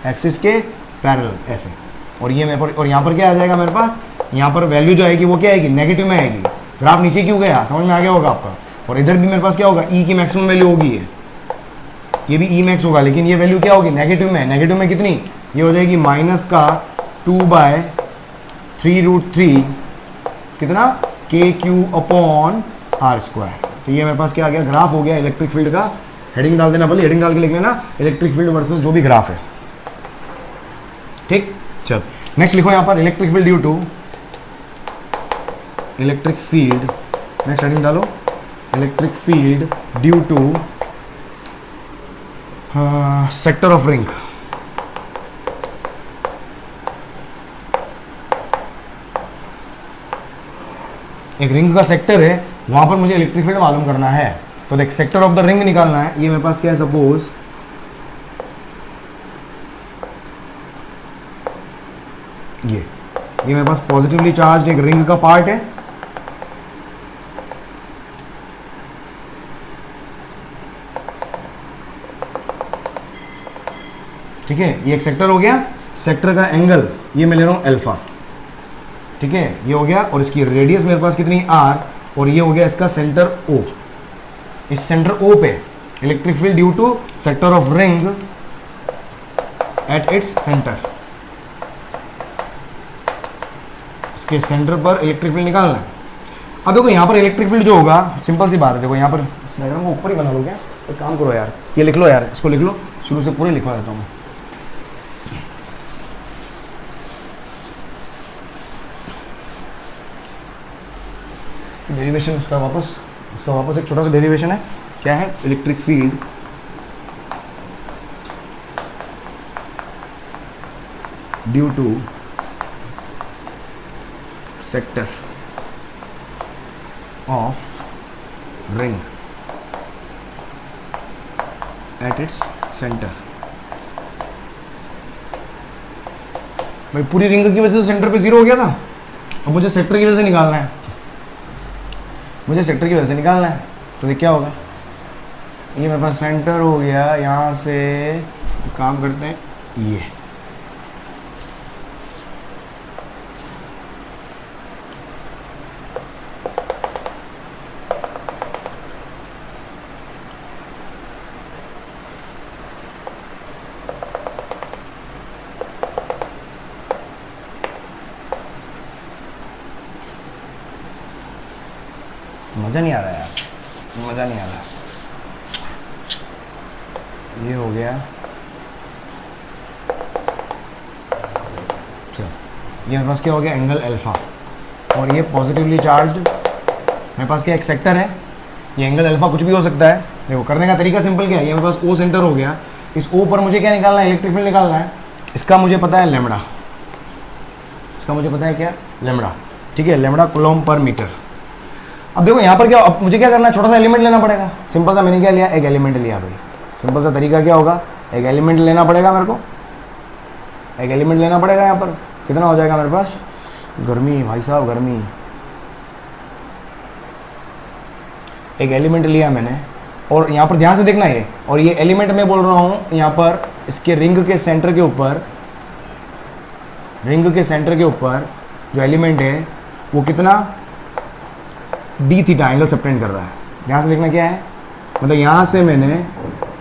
एक्सिस के पैरेलल ऐसे। और ये मेरे पर, और यहाँ पर क्या आ जाएगा मेरे पास, यहाँ पर वैल्यू जो आएगी वो क्या आएगी नेगेटिव में आएगी। ग्राफ नीचे क्यों गया समझ में आ गया होगा आपका। और इधर भी मेरे पास क्या होगा ई की मैक्सिमम वैल्यू होगी, ये भी ई मैक्स होगा, लेकिन ये वैल्यू क्या होगी नेगेटिव में। नेगेटिव में कितनी, ये हो जाएगी माइनस का 2/3√3 कितना के क्यू अपॉन आर स्क्वायर। तो ये मेरे पास क्या आ गया ग्राफ हो गया इलेक्ट्रिक फील्ड का। हेडिंग डाल देना, बोले हेडिंग डाल के लिख लेना इलेक्ट्रिक फील्ड वर्सेस जो भी ग्राफ है, ठीक। चल नेक्स्ट लिखो यहाँ पर electric field due to, electric field, next heading डालो electric field due to sector of ring. एक रिंग का सेक्टर है, वहां पर मुझे इलेक्ट्रिक फील्ड मालूम करना है। तो देख सेक्टर ऑफ द रिंग निकालना है। ये मेरे पास क्या है, सपोज ये मेरे पास पॉजिटिवली चार्ज एक रिंग का पार्ट है, ठीक है। ये एक सेक्टर हो गया, सेक्टर का एंगल ये मैं ले रहा हूं अल्फा, ठीक है, ये हो गया। और इसकी रेडियस मेरे पास कितनी r, और ये हो गया इसका सेंटर O। इस सेंटर O पे electric field due to sector of ring at its centre, इसके सेंटर पर इलेक्ट्रिक फील्ड निकालना है। अब देखो यहाँ पर इलेक्ट्रिक फील्ड जो होगा, सिंपल सी बात है, देखो यहाँ पर डायग्राम को ऊपर ही बना लो क्या, एक काम करो यार, ये लिख लो यार, इसको लिख लो, शुरू से पूरे लिखवा देता हूँ मैं। डेरिवेशन इसका वापस एक छोटा सा डेरिवेशन है, क्या है, electric field due to sector of ring at its centre. भाई पूरी रिंग की वजह से सेंटर पे 0 हो गया था, अब मुझे सेक्टर की वजह से निकालना है, तो ये क्या होगा, ये मेरे पास सेंटर हो गया, यहाँ से काम करते हैं ये, मज़ा नहीं आ रहा यार, मज़ा नहीं आ रहा। ये हो गया, चलो ये मेरे पास क्या हो गया, एंगल अल्फा, और ये पॉजिटिवली चार्ज्ड मेरे पास क्या एक सेक्टर है, ये एंगल अल्फा कुछ भी हो सकता है। देखो करने का तरीका सिंपल क्या है, ये मेरे पास ओ सेंटर हो गया, इस ओ पर मुझे क्या निकालना है, इलेक्ट्रिक फील्ड निकालना है। इसका मुझे पता है लैम्बडा, इसका मुझे पता है क्या, लैम्बडा, ठीक है, लैम्बडा कूलम्ब पर मीटर। अब देखो यहाँ पर क्या, अब मुझे क्या करना है, छोटा सा एलिमेंट लेना पड़ेगा। सिंपल सा मैंने क्या लिया, एक एलिमेंट लिया भाई। सिंपल सा तरीका क्या होगा, एक एलिमेंट लेना पड़ेगा मेरे को, एक एलिमेंट लेना पड़ेगा। यहाँ पर कितना हो जाएगा मेरे पास, गर्मी भाई साहब गर्मी, एक एलिमेंट लिया मैंने, और यहाँ पर ध्यान से देखना ये, और ये एलिमेंट मैं बोल रहा हूँ यहाँ पर इसके रिंग के सेंटर के ऊपर, रिंग के सेंटर के ऊपर जो एलिमेंट है वो कितना डी थीटा एंगल सबटेंड कर रहा है। यहाँ से देखना क्या है, मतलब यहाँ से मैंने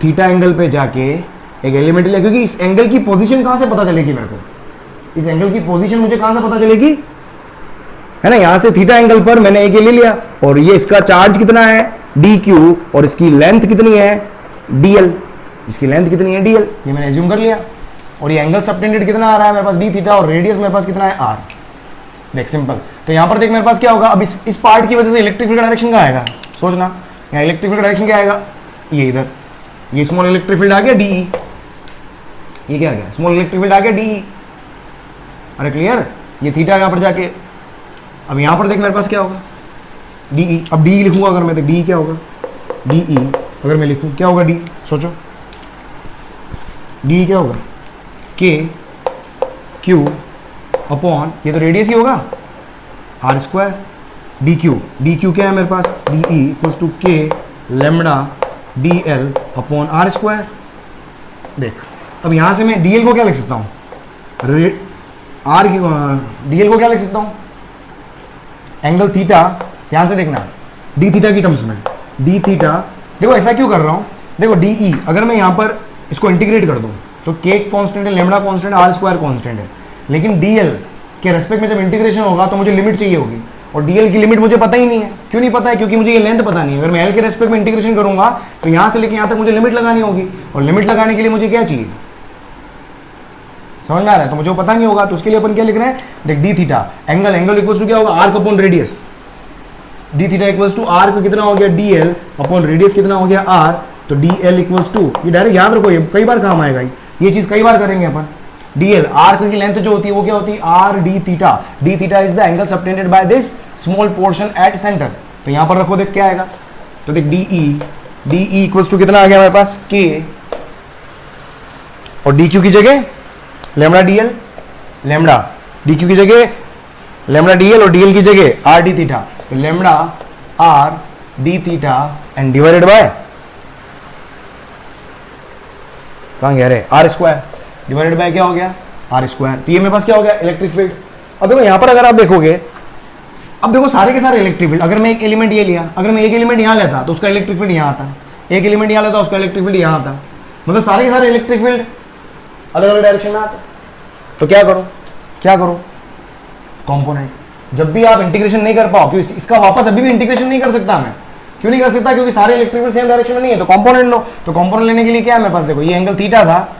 थीटा एंगल पे जाके एक एलिमेंट लिया, क्योंकि इस एंगल की पोजीशन कहाँ से पता चलेगी मेरे को, इस एंगल की पोजीशन मुझे कहाँ से पता चलेगी, है ना। यहाँ से थीटा एंगल पर मैंने एक ले लिया, और ये इसका चार्ज कितना है डी क्यू, और इसकी लेंथ कितनी है डीएल, इसकी लेंथ कितनी है डीएल, ये मैंने एज्यूम कर लिया। और ये एंगल सबटेंडेड कितना आ रहा है मेरे पास, डी थीटा, और रेडियस मेरे पास कितना है आर। देख सिंपल, तो यहाँ पर देख मेरे पास क्या होगा, अब इस पार्ट की वजह से इलेक्ट्रिक फील्ड डायरेक्शन का आएगा, सोचना यहाँ इलेक्ट्रिक फील्ड डायरेक्शन क्या आएगा, ये इधर, ये स्मॉल इलेक्ट्रिक फील्ड आ गया डीई, ये क्या आ गया, स्मॉल इलेक्ट्रिक फील्ड आ गया डीई। अरे क्लियर, ये थीटा यहाँ पर जाके, अब यहाँ पर देख मेरे पास क्या होगा डीई, अब डी लिखूंगा अगर मैं, तो डी क्या होगा, डीई अगर मैं लिखूँ क्या होगा, डी सोचो, डी क्या होगा, के क्यू अपॉन, ये तो रेडियस ही होगा, आर स्क्वायर, डी क्यू क्या है मेरे पास, D E equals to K lambda D L upon are square. देख अब यहाँ से मैं डी एल को क्या लिख सकता हूँ, आर की डी एल को क्या लिख सकता हूँ, एंगल थीटा, ध्यान से देखना डी थीटा की टर्म्स में, डी थीटा। देखो ऐसा क्यों कर रहा हूँ, देखो डी ई अगर मैं यहाँ पर इसको इंटीग्रेट कर दूँ तो के कॉन्स्टेंट है, लेमडा कॉन्स्टेंट है, आर स्क्वायर कॉन्स्टेंट है, लेकिन डीएल के रेस्पेक्ट में जब इंटीग्रेशन होगा तो मुझे लिमिट चाहिए होगी, और डीएल की लिमिट मुझे पता ही नहीं है। क्यों नहीं पता है, क्योंकि मुझे ये लेंथ पता नहीं है। अगर मैं एल के रेस्पेक्ट में इंटीग्रेशन करूंगा तो यहाँ से लेके यहाँ तक मुझे लिमिट लगानी होगी, और लिमिट लगाने के लिए मुझे क्या चाहिए, समझ में आ रहा है, तो मुझे वो पता नहीं होगा, तो उसके लिए अपन क्या लिख रहे हैं, देख D theta angle, angle equals to क्या होगा, arc upon radius, D theta equals to arc कितना हो गया डी एल अपॉन रेडियस कितना हो गया आर, तो डी एल इक्वल्स टू, ये डायरेक्ट याद रखो, ये कई बार काम आएगा, ये चीज कई बार करेंगे अपन। डीएल आर्क की लेंथ जो होती है वो क्या होती है, R D theta, D theta is the angle subtended by this small portion at centre, तो यहां पर रखो, देख क्या आएगा, तो देख डी इक्वल्स टू कितना आ गया मेरे पास के, और डी क्यू की जगह lambda DL, lambda D Q की जगह लेमडा डीएल, और डीएल की जगह आर डी थीटा, तो lambda R D theta and divided bye, कहां गया रे, आर स्क्वायर डिवाइडेड बाय क्या हो गया, आर स्क्वायर। तो ये मेरे पास क्या हो गया, इलेक्ट्रिक फील्ड। अब देखो यहाँ पर अगर आप देखोगे, अब देखो सारे के सारे इलेक्ट्रिक फील्ड, अगर मैं एक एलिमेंट ये लिया, अगर मैं एक एलिमेंट यहाँ लेता तो उसका इलेक्ट्रिक फील्ड यहाँ आता, एक एलिमेंट यहाँ लेता उसका इलेक्ट्रिक फील्ड यहाँ आता, मतलब सारे के सारे इलेक्ट्रिक फील्ड अलग अलग डायरेक्शन में आते। तो क्या करो कॉम्पोनेंट, जब भी आप इंटीग्रेशन नहीं कर पाओ, क्योंकि इसका वापस अभी भी इंटीग्रेशन नहीं कर सकता मैं, क्यों नहीं कर सकता, क्योंकि सारे इलेक्ट्रिक फील्ड सेम डायरेक्शन में नहीं है, तो कॉम्पोनेंट लो। तो कॉम्पोनेंट लेने के लिए क्या है मेरे पास, देखो ये एंगल थीटा था,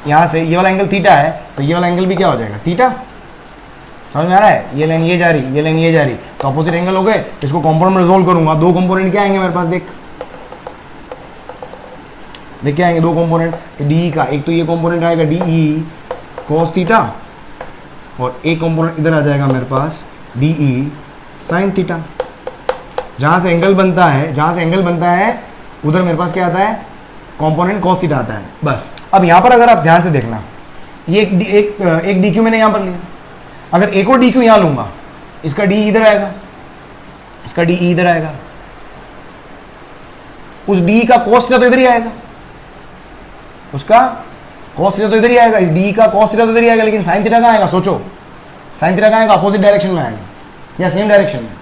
यहाँ से ये वाला एंगल थीटा है, तो ये वाला एंगल भी क्या हो जाएगा थीटा, समझ में आ रहा है, ये लाइन ये जा रही, ये लाइन ये जा रही, तो अपोजिट एंगल हो गए। इसको कंपोनेंट में रिजोल्व करूंगा, दो कंपोनेंट क्या आएंगे मेरे पास, देख क्या आएंगे, दो कंपोनेंट डी का, एक तो ये कंपोनेंट आएगा डी ई कॉस थीटा, और एक कंपोनेंट इधर आ जाएगा मेरे पास डी ई साइन थीटा। जहां से एंगल बनता है उधर मेरे पास क्या आता है, कंपोनेंट कॉस थीटा आता है, बस। अब यहां पर अगर आप ध्यान से देखना, ये एक डी क्यू मैंने यहां पर लिया, अगर एक और डी क्यू यहां लूंगा, इसका डी इधर आएगा, इसका डी इधर आएगा, उस डी का कॉस थीटा तो इधर ही आएगा, उसका कॉस थीटा तो इधर ही आएगा, इस डी का कॉस थीटा तो इधर ही आएगा, लेकिन साइन थीटा कहां आएगा, सोचो साइन थीटा कहां आएगा, अपोजिट डायरेक्शन में आएगा या सेम डायरेक्शन में।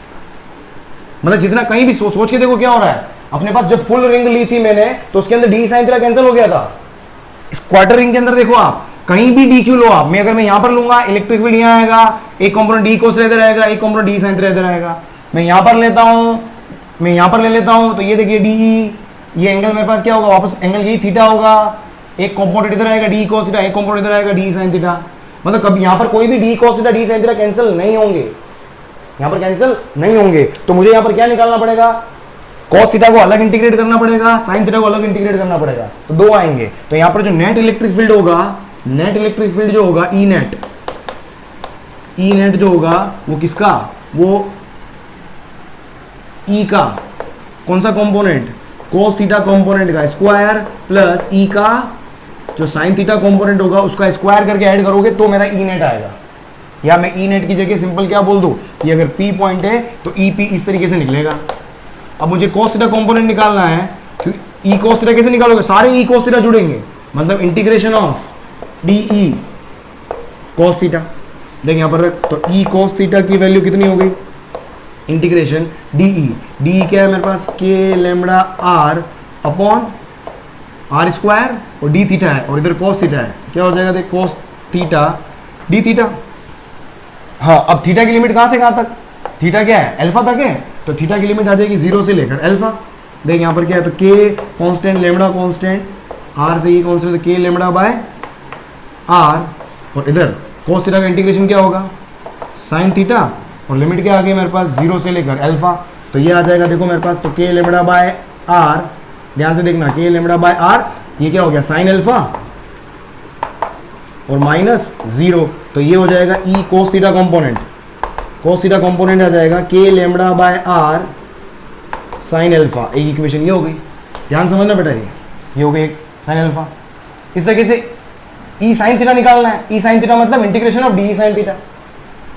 मतलब जितना कहीं भी सोच के देखो क्या हो रहा है, अपने पास जब फुल रिंग ली थी मैंने तो उसके अंदर डी साइन थीटा कैंसिल हो गया था। इस क्वार्टर रिंग के अंदर देखो आप, कहीं भी डी क्यू लो आप, अगर मैं यहां पर लूंगा इलेक्ट्रिक फील्ड यहां आएगा, एक कंपोनेंट डी कोस इधर आएगा, एक कंपोनेंट डी साइन थीटा इधर आएगा। मैं यहां पर लेता हूं, मैं यहां पर ले लेता हूं, तो ये देखिए डी ये एंगल मेरे पास क्या होगा, वापस एंगल यही थीटा होगा, एक कंपोनेंट इधर आएगा डी cos थीटा, एक कंपोनेंट इधर आएगा डी sin थीटा। मतलब कभी यहाँ पर कोई भी D cos theta D sin theta cancel नहीं होंगे, यहाँ पर कैंसिल नहीं होंगे। तो मुझे यहाँ पर क्या निकालना पड़ेगा, cos थीटा को अलग इंटीग्रेट करना पड़ेगा, sin थीटा को अलग इंटीग्रेट करना पड़ेगा, तो दो आएंगे। तो यहाँ पर जो नेट इलेक्ट्रिक फील्ड होगा, नेट इलेक्ट्रिक फील्ड जो होगा ई नेट जो होगा वो किसका, वो ई का कौन सा कंपोनेंट, cos थीटा कंपोनेंट का स्क्वायर प्लस ई का जो sin थीटा कंपोनेंट होगा उसका स्क्वायर करके ऐड करोगे तो मेरा ई नेट आएगा। या मैं ई नेट की जगह सिंपल क्या बोल दूं कि अगर P पॉइंट है तो EP इस तरीके से निकलेगा। अब मुझे cos थीटा कंपोनेंट निकालना है, ई cos थीटा कैसे निकालोगे, सारे ई cos थीटा जुड़ेंगे, मतलब integration of DE cos theta. देख यहाँ पर तो ई cos थीटा की वैल्यू कितनी हो गई, इंटीग्रेशन DE क्या है मेरे पास, के lambda r upon r square और d थीटा है और इधर cos थीटा है, क्या हो जाएगा देख cos थीटा d थीटा। हाँ अब थीटा की लिमिट कहाँ से कहाँ तक, थीटा क्या है अल्फा तक है, तो थीटा की लिमिट आ जाएगी 0 से लेकर अल्फा। देख यहाँ पर क्या है, तो k constant lambda constant r से ये constant k lambda by r और इधर cos थीटा का इंटीग्रेशन क्या होगा sin थीटा और लिमिट क्या आ गई मेरे पास 0 से लेकर अल्फा। तो ये आ जाएगा देखो मेरे पास, तो k लेमड़ा बाय r, ध्यान से देखना k लेमड़ा बाय r, ये क्या हो गया sin अल्फा और माइनस 0, तो ये हो जाएगा e cos theta component, cos theta component आ जाएगा k lambda by r sin alpha. एक इक्वेशन ये हो गई, ध्यान समझना बेटा, ये हो गई एक sin अल्फा। इस तरीके से e sin थीटा निकालना है, e sin थीटा मतलब integration of d sin theta.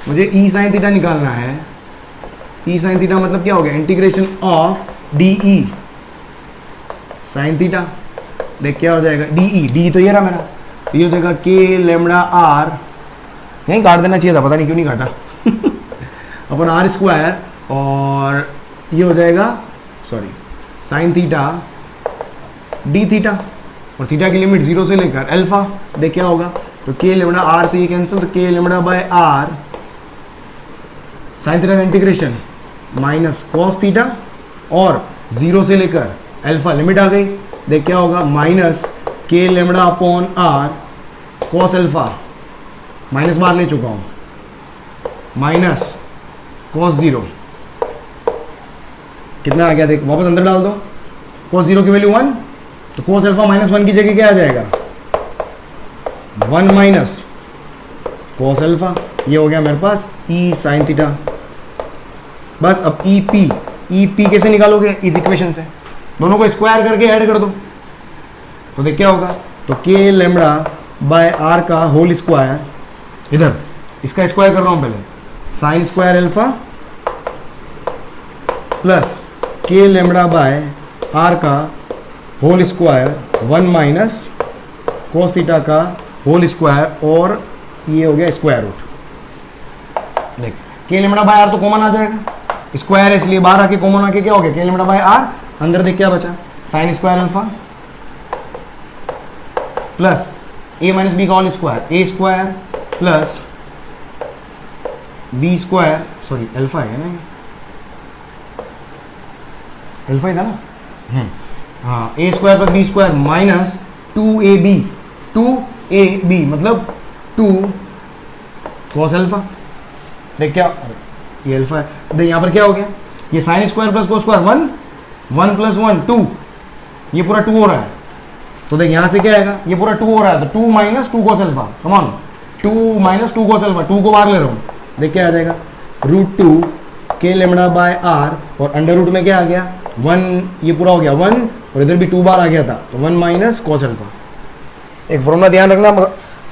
मुझे e sin थीटा निकालना है, e sin थीटा मतलब क्या हो गया, integration of de sin theta. देख क्या हो जाएगा de तो ये रहा मेरा, तो ये हो जाएगा k लेमड़ा r, यहीं काट देना चाहिए था, पता नहीं क्यों नहीं काटा अपन r स्क्वायर और ये हो जाएगा sorry sin theta d theta और थीटा की लिमिट 0 से लेकर अल्फा। देख क्या होगा, तो k लेमड़ा r से ये कैंसिल, तो k lambda by r sin theta का इंटीग्रेशन माइनस cos थीटा और 0 से लेकर अल्फा, लिमिट आ गई। देख क्या होगा, minus k lambda upon r cos alpha, minus बार ले चुका हूँ, माइनस cos 0 कितना आ गया, देख वापस अंदर डाल दो, cos 0 की वैल्यू 1, तो cos अल्फा माइनस 1 की जगह क्या आ जाएगा 1 माइनस cos अल्फा। ये हो गया मेरे पास e sin थीटा। बस अब EP कैसे निकालोगे, इस इक्वेशन से दोनों को स्क्वायर करके ऐड कर दो, तो देख क्या होगा, तो k लेमड़ा बाय r का होल स्क्वायर, इधर इसका स्क्वायर कर रहा हूं पहले, sine square alpha plus k lambda by r का whole square 1 minus cos theta का होल स्क्वायर और ये हो गया स्क्वायर रूट। देख k लेमड़ा बाय r तो कॉमन आ जाएगा, स्क्वायर है इसलिए बाहर आके कॉमन आके क्या हो गया k लेमड़ा बाय r, अंदर देख क्या बचा sine square alpha plus a minus b का whole square, a square plus b square, sorry alpha है ना, अल्फा ही था ना, हाँ a square plus b square minus 2ab मतलब 2 cos अल्फा। देख क्या, ये अल्फा है, देख यहाँ पर क्या हो गया, ये sine square plus cos square 1 plus 1 2, ये पूरा 2 हो रहा है, तो देख यहाँ से क्या आएगा, ये पूरा 2 हो रहा है, तो 2 minus 2 cos alpha, come on 2 minus 2 cos alpha, 2 को बाहर ले रहा हूँ, देख क्या आ जाएगा √2 k लेमड़ा बाय r और अंडर रूट में क्या आ गया 1, ये पूरा हो गया 1 और इधर भी 2 बार आ गया था, तो 1 माइनस cos अल्फा। एक फॉर्मूला ध्यान रखना,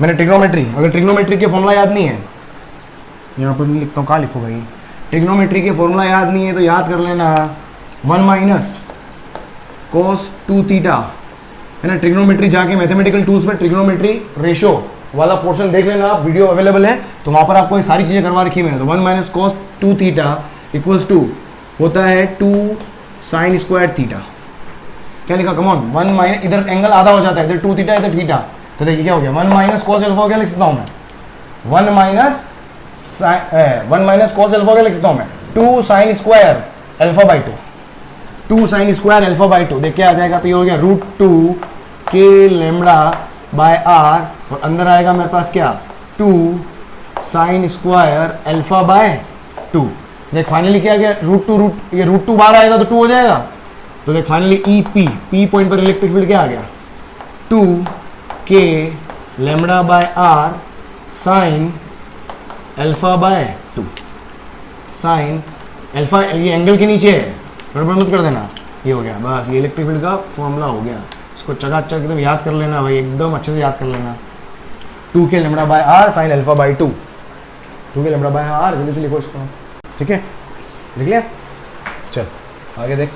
मैंने ट्रिग्नोमेट्री, अगर ट्रिग्नोमेट्री के फॉर्मूला याद नहीं है, यहाँ पर नहीं लिखता हूँ, कहाँ लिखूँगा, ये ट्रिग्नोमेट्री के फॉर्मूला याद नहीं है तो याद कर लेना 1 माइनस cos 2 थीटा है ना। ट्रिग्नोमेट्री जाके मैथमेटिकल टूल्स में ट्रिग्नोमेट्री रेशो वाला पोर्शन देख लेना आप, वीडियो अवेलेबल है, तो वहाँ पर आपको ये सारी चीज़ें करवा रखी है मैंने। तो 1 minus cos 2 theta equals to होता है 2 साइन स्क्वायर थीटा, क्या लिखा, कम ऑन 1 माइनस, इधर एंगल आधा हो जाता है, इधर 2 थीटा इधर थीटा, तो देखिए क्या हो गया 1 माइनस cos अल्फा क्या लिख सकता हूँ मैं, 1 माइनस cos अल्फा क्या लिख सकता हूँ मैं 2 sine square alpha by 2, 2 sine square alpha by 2, देख क्या आ जाएगा, तो ये हो गया √2 के लेमड़ा बाय आर, और अंदर आएगा मेरे पास क्या 2 साइन स्क्वायर अल्फा बाय 2। देख फाइनली क्या गया ये √2 बाहर आएगा तो 2 हो जाएगा, तो देख फाइनली ई पी पॉइंट पर इलेक्ट्रिक फील्ड क्या आ गया 2 K lambda by R sine alpha by 2, sine alpha ये एंगल के नीचे है, गड़बड़ मत कर देना, ये हो गया बस, ये इलेक्ट्रिक फील्ड का फॉर्मूला हो गया। इसको चकाचक एकदम याद कर लेना भाई, एकदम अच्छे से याद कर लेना, 2 K lambda by R sine alpha by 2, 2 K lambda by are, जल्दी से लिखो इसको, ठीक है लिख लिया। चल आगे देख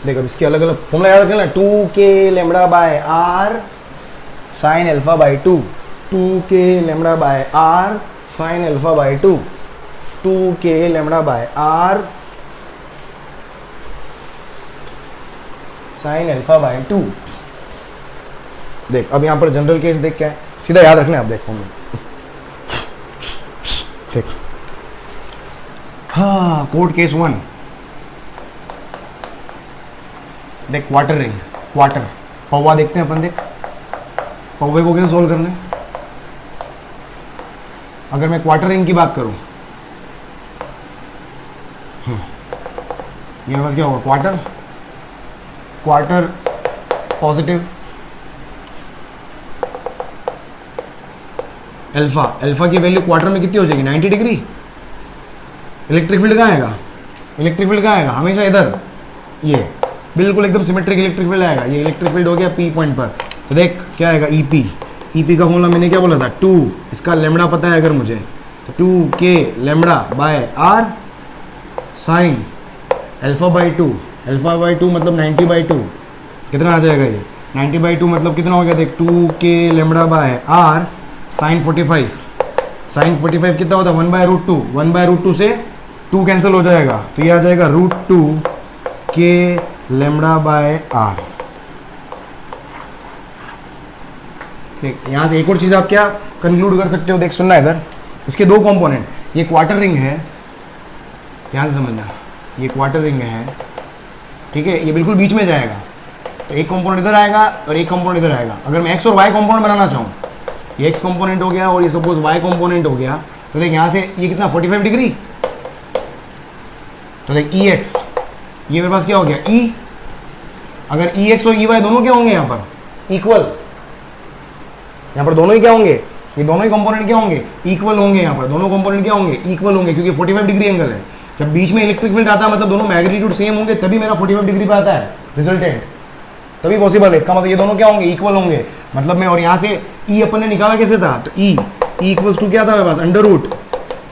अब इसके अलग अलग फॉर्मूला याद रखना, 2 K lambda by R sine alpha by 2, 2 K lambda by R sine alpha by 2, 2 K lambda by R sine alpha by 2। देख अब यहां पर जनरल केस देख क्या है, सीधा याद रखना है, आप देख फॉर्मूला, ठीक। हाँ कोड केस 1, देख क्वार्टर रिंग, क्वार्टर पौवा देखते हैं अपन, देख पौवे को कैसे सोल्व करना है। अगर मैं क्वार्टर रिंग की बात करूं, ये बस क्या होगा quarter, quarter positive alpha, alpha की वैल्यू क्वार्टर में कितनी हो जाएगी 90 डिग्री। इलेक्ट्रिक फील्ड कहाँ आएगा, इलेक्ट्रिक फील्ड कहाँ आएगा हमेशा इधर, ये बिल्कुल एकदम सिमेट्रिक इलेक्ट्रिक फील्ड आएगा, ये इलेक्ट्रिक फील्ड हो गया पी पॉइंट पर, तो देख क्या आएगा ईपी, ईपी का फॉर्मूला मैंने क्या बोला था 2, इसका लेमड़ा पता है अगर मुझे, तो 2 K lambda by R sine alpha by 2, alpha by 2 मतलब 90 बाई 2, कितना आ जाएगा ये 90 बाई 2 मतलब कितना हो गया, देख 2 K lambda by R sine 45, sine 45 कितना होता है 1/√2, 1/√2 से 2 कैंसिल हो जाएगा, तो ये आ जाएगा √2 के लेमड़ा बाय आर। ठीक, यहाँ से एक और चीज़ आप क्या कंक्लूड कर सकते हो, देख सुनना इधर, इसके दो कंपोनेंट, ये क्वार्टर रिंग है, ध्यान से समझना, ये क्वार्टर रिंग है, ठीक है, ये बिल्कुल बीच में जाएगा, तो एक कंपोनेंट इधर आएगा और एक कंपोनेंट इधर आएगा। अगर मैं एक्स और वाई कंपोनेंट बनाना चाहूँ, ये एक्स कंपोनेंट हो गया और ये सपोज वाई कंपोनेंट हो गया, तो देख यहाँ से ये कितना 45 डिग्री, तो देख ई एक्स, ये मेरे पास क्या हो गया ई, अगर ई एक्स और ई वाई दोनों क्या होंगे यहाँ पर इक्वल, यहाँ पर दोनों ही क्या होंगे, ये दोनों ही कंपोनेंट क्या होंगे इक्वल होंगे, यहाँ पर दोनों कंपोनेंट क्या होंगे इक्वल होंगे, क्योंकि 45 डिग्री एंगल है। जब बीच में इलेक्ट्रिक फील्ड आता है मतलब दोनों मैग्नीट्यूड सेम होंगे, तभी मेरा 45 डिग्री पे आता है रिजल्टेंट, तभी पॉसिबल है। इसका मतलब ये दोनों क्या होंगे इक्वल होंगे, मतलब मैं, और यहाँ से ई अपन ने निकाला कैसे था, तो ई इक्वल्स टू क्या था मेरे पास अंडर रूट,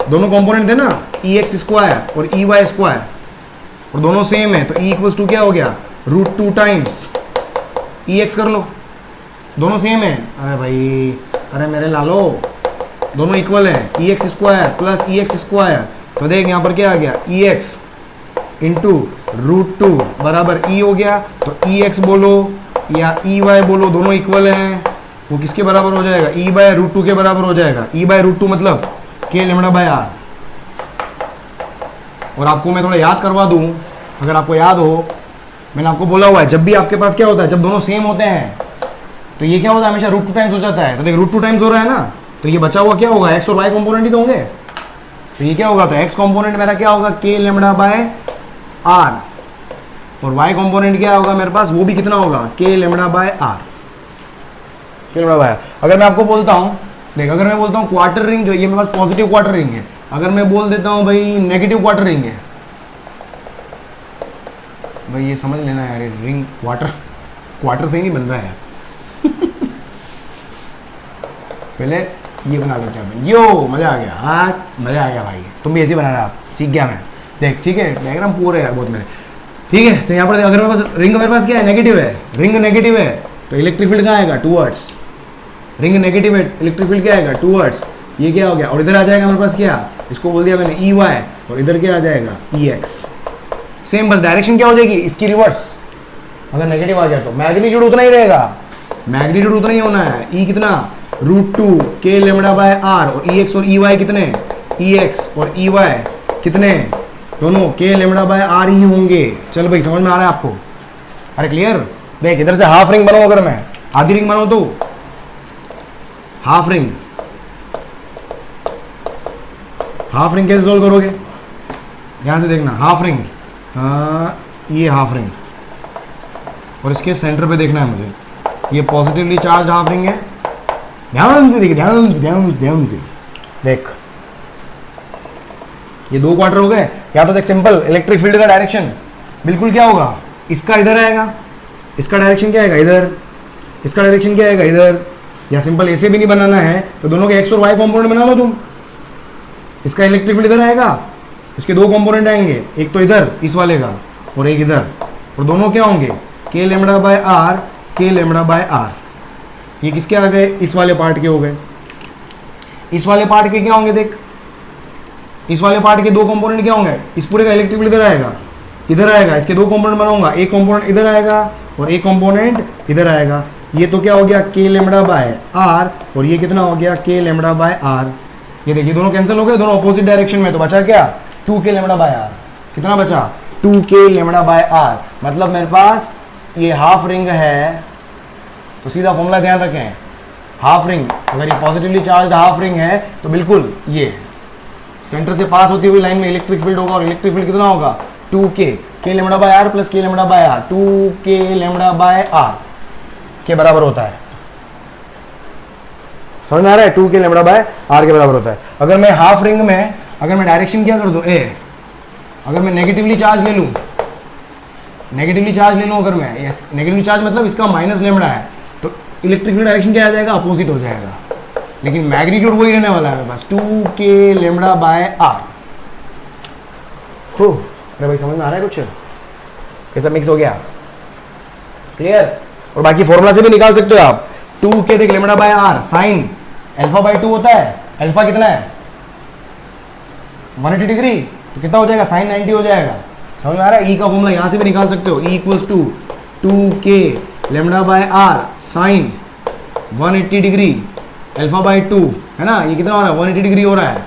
दोनों कंपोनेंट थे ना ई एक्स स्क्वायर और ई वाई स्क्वायर, और दोनों सेम है, तो ई इक्वल्स टू क्या हो गया √2 टाइम्स ई एक्स कर लो, दोनों सेम है। अरे भाई, अरे मेरे लालो, दोनों इक्वल है, ई एक्स स्क्वायर प्लस ई एक्स स्क्वायर, तो देख यहाँ पर क्या आ गया ई एक्स इंटू √2 बराबर ई हो गया, तो ई एक्स बोलो या ई वाई बोलो, दोनों इक्वल हैं, वो किसके बराबर हो जाएगा ई बाय √2 के बराबर हो जाएगा, ई बाय √2 मतलब के लेमड़ा बाय आर। और आपको मैं थोड़ा याद करवा दूं, अगर आपको याद हो, मैंने आपको बोला हुआ है जब भी आपके पास क्या होता है, जब दोनों सेम होते हैं तो ये क्या होता है हमेशा √2 टाइम्स हो जाता है, तो देख √2 टाइम्स हो रहा है ना, तो ये बचा हुआ क्या होगा एक्स और वाई कंपोनेंट ही तो होंगे, तो ये क्या होगा, तो एक्स कंपोनेंट मेरा क्या होगा के लेमड़ा बाय आर, और वाई कंपोनेंट क्या होगा मेरे पास, वो भी कितना होगा के लेमड़ा बाय आर, के लेमड़ा बाय आर। अगर मैं आपको बोलता हूँ, देख अगर मैं बोलता हूँ क्वार्टर रिंग जो ये मेरे पास पॉजिटिव क्वार्टर रिंग है, अगर मैं बोल देता हूँ भाई नेगेटिव क्वार्टर रिंग है, भाई ये समझ लेना यार, रिंग क्वार्टर से ही नहीं बन रहा है पहले ये बना लेते हैं, यो मजा आ गया, हाँ मजा आ गया भाई, तुम भी ऐसे बनाना, आप सीख गया मैं, देख ठीक है, डायग्राम पूरे यार बहुत मेरे, ठीक है। तो यहाँ पर अगर मेरे पास रिंग, मेरे पास क्या है नेगेटिव है, रिंग नेगेटिव है, तो इलेक्ट्रिक फील्ड कहाँ आएगा टूवर्ड्स, रिंग नेगेटिव है, इलेक्ट्रिक फील्ड क्या आएगा टूवर्ड्स, ये क्या हो गया, और इधर आ जाएगा मेरे पास क्या, इसको बोल दिया मैंने ई वाई, और इधर क्या आ जाएगा ई एक्स, सेम, बस डायरेक्शन क्या हो जाएगी इसकी रिवर्स, अगर नेगेटिव आ गया तो मैग्नीट्यूड उतना ही रहेगा, मैग्नीट्यूड उतना ही होना है, ई कितना √2 के लेमड़ा बाय आर, और ई एक्स और ई वाई कितने ई एक्स और ई वाई कितने दोनों के लेमड़ा बाय आर ही होंगे। चल भाई समझ में आ रहा है आपको? अरे क्लियर? देख इधर से हाफ रिंग बनाओ, अगर मैं आधी रिंग बनाऊं तो हाफ रिंग कैसे सोल्व करोगे? ध्यान से देखना, हाफ रिंग, ये हाफ रिंग और इसके सेंटर पे देखना है मुझे, ये पॉजिटिवली चार्ज हाफ रिंग है। ध्यान से देख, ध्यान से देख, ये 2 क्वार्टर हो गए। या तो देख सिंपल इलेक्ट्रिक फील्ड का डायरेक्शन बिल्कुल क्या होगा, इसका इधर आएगा, इसका डायरेक्शन क्या आएगा इधर, इसका डायरेक्शन क्या आएगा इधर। या सिंपल ऐसे भी नहीं बनाना है तो दोनों के एक्स और वाई कंपोनेंट बना लो तुम। इसका इलेक्ट्रिक फील्ड इधर आएगा, इसके 2 कंपोनेंट आएंगे, एक तो इधर इस वाले का और एक इधर, और दोनों क्या होंगे के लेमड़ा बाय आर, के लेमड़ा बाय आर। ये किसके आ गए, इस वाले पार्ट के हो गए। इस वाले पार्ट के क्या होंगे, देख इस वाले पार्ट के 2 कंपोनेंट क्या होंगे, इस पूरे का इलेक्ट्रिक फील्ड इधर आएगा, इधर आएगा, इसके 2 कंपोनेंट बनाऊंगा, एक कंपोनेंट इधर आएगा और एक कंपोनेंट इधर आएगा। ये तो क्या हो गया के लेमड़ा बाय आर, और ये कितना हो गया के लेमड़ा बाय आर। ये देखिए दोनों कैंसिल हो गए, दोनों अपोजिट डायरेक्शन में, तो बचा क्या 2 के लेमड़ा बाय आर। कितना बचा 2 के लेमड़ा बाय आर। मतलब मेरे पास ये हाफ रिंग है, तो सीधा फॉर्मूला ध्यान रखें, हाफ रिंग अगर ये पॉजिटिवली चार्ज हाफ रिंग है तो बिल्कुल ये सेंटर से पास होती हुई लाइन में इलेक्ट्रिक फील्ड होगा, और इलेक्ट्रिक फील्ड कितना होगा 2 K lambda by are plus के lambda by are, 2 K lambda by are के बराबर होता है। समझ में आ रहा है? 2 के लेमड़ा बाय आर के बराबर होता है। अगर मैं हाफ रिंग में अगर मैं डायरेक्शन क्या कर दूं ए, अगर मैं नेगेटिवली चार्ज ले लूं, अगर मैं नेगेटिवली चार्ज मतलब इसका माइनस लेमड़ा है, तो इलेक्ट्रिक फील्ड डायरेक्शन क्या आ जाएगा, अपोजिट हो जाएगा। लेकिन मैग्नीट्यूड वही रहने वाला है बस 2 के लेमड़ा बाय आर। हो अरे भाई समझ में आ रहा है कुछ? कैसा मिक्स हो गया? क्लियर? और बाकी फॉर्मूला से भी निकाल सकते हो आप। 2 के देख lambda by R sine alpha by 2 होता है, अल्फा कितना है 180 डिग्री, तो कितना हो जाएगा साइन 90 हो जाएगा। समझ में आ रहा है? ई का फॉर्मूला यहां से भी निकाल सकते हो, ई equals to 2 K lambda by R sine 180 degree alpha by 2 है ना। ये कितना हो रहा है 180 डिग्री हो रहा है,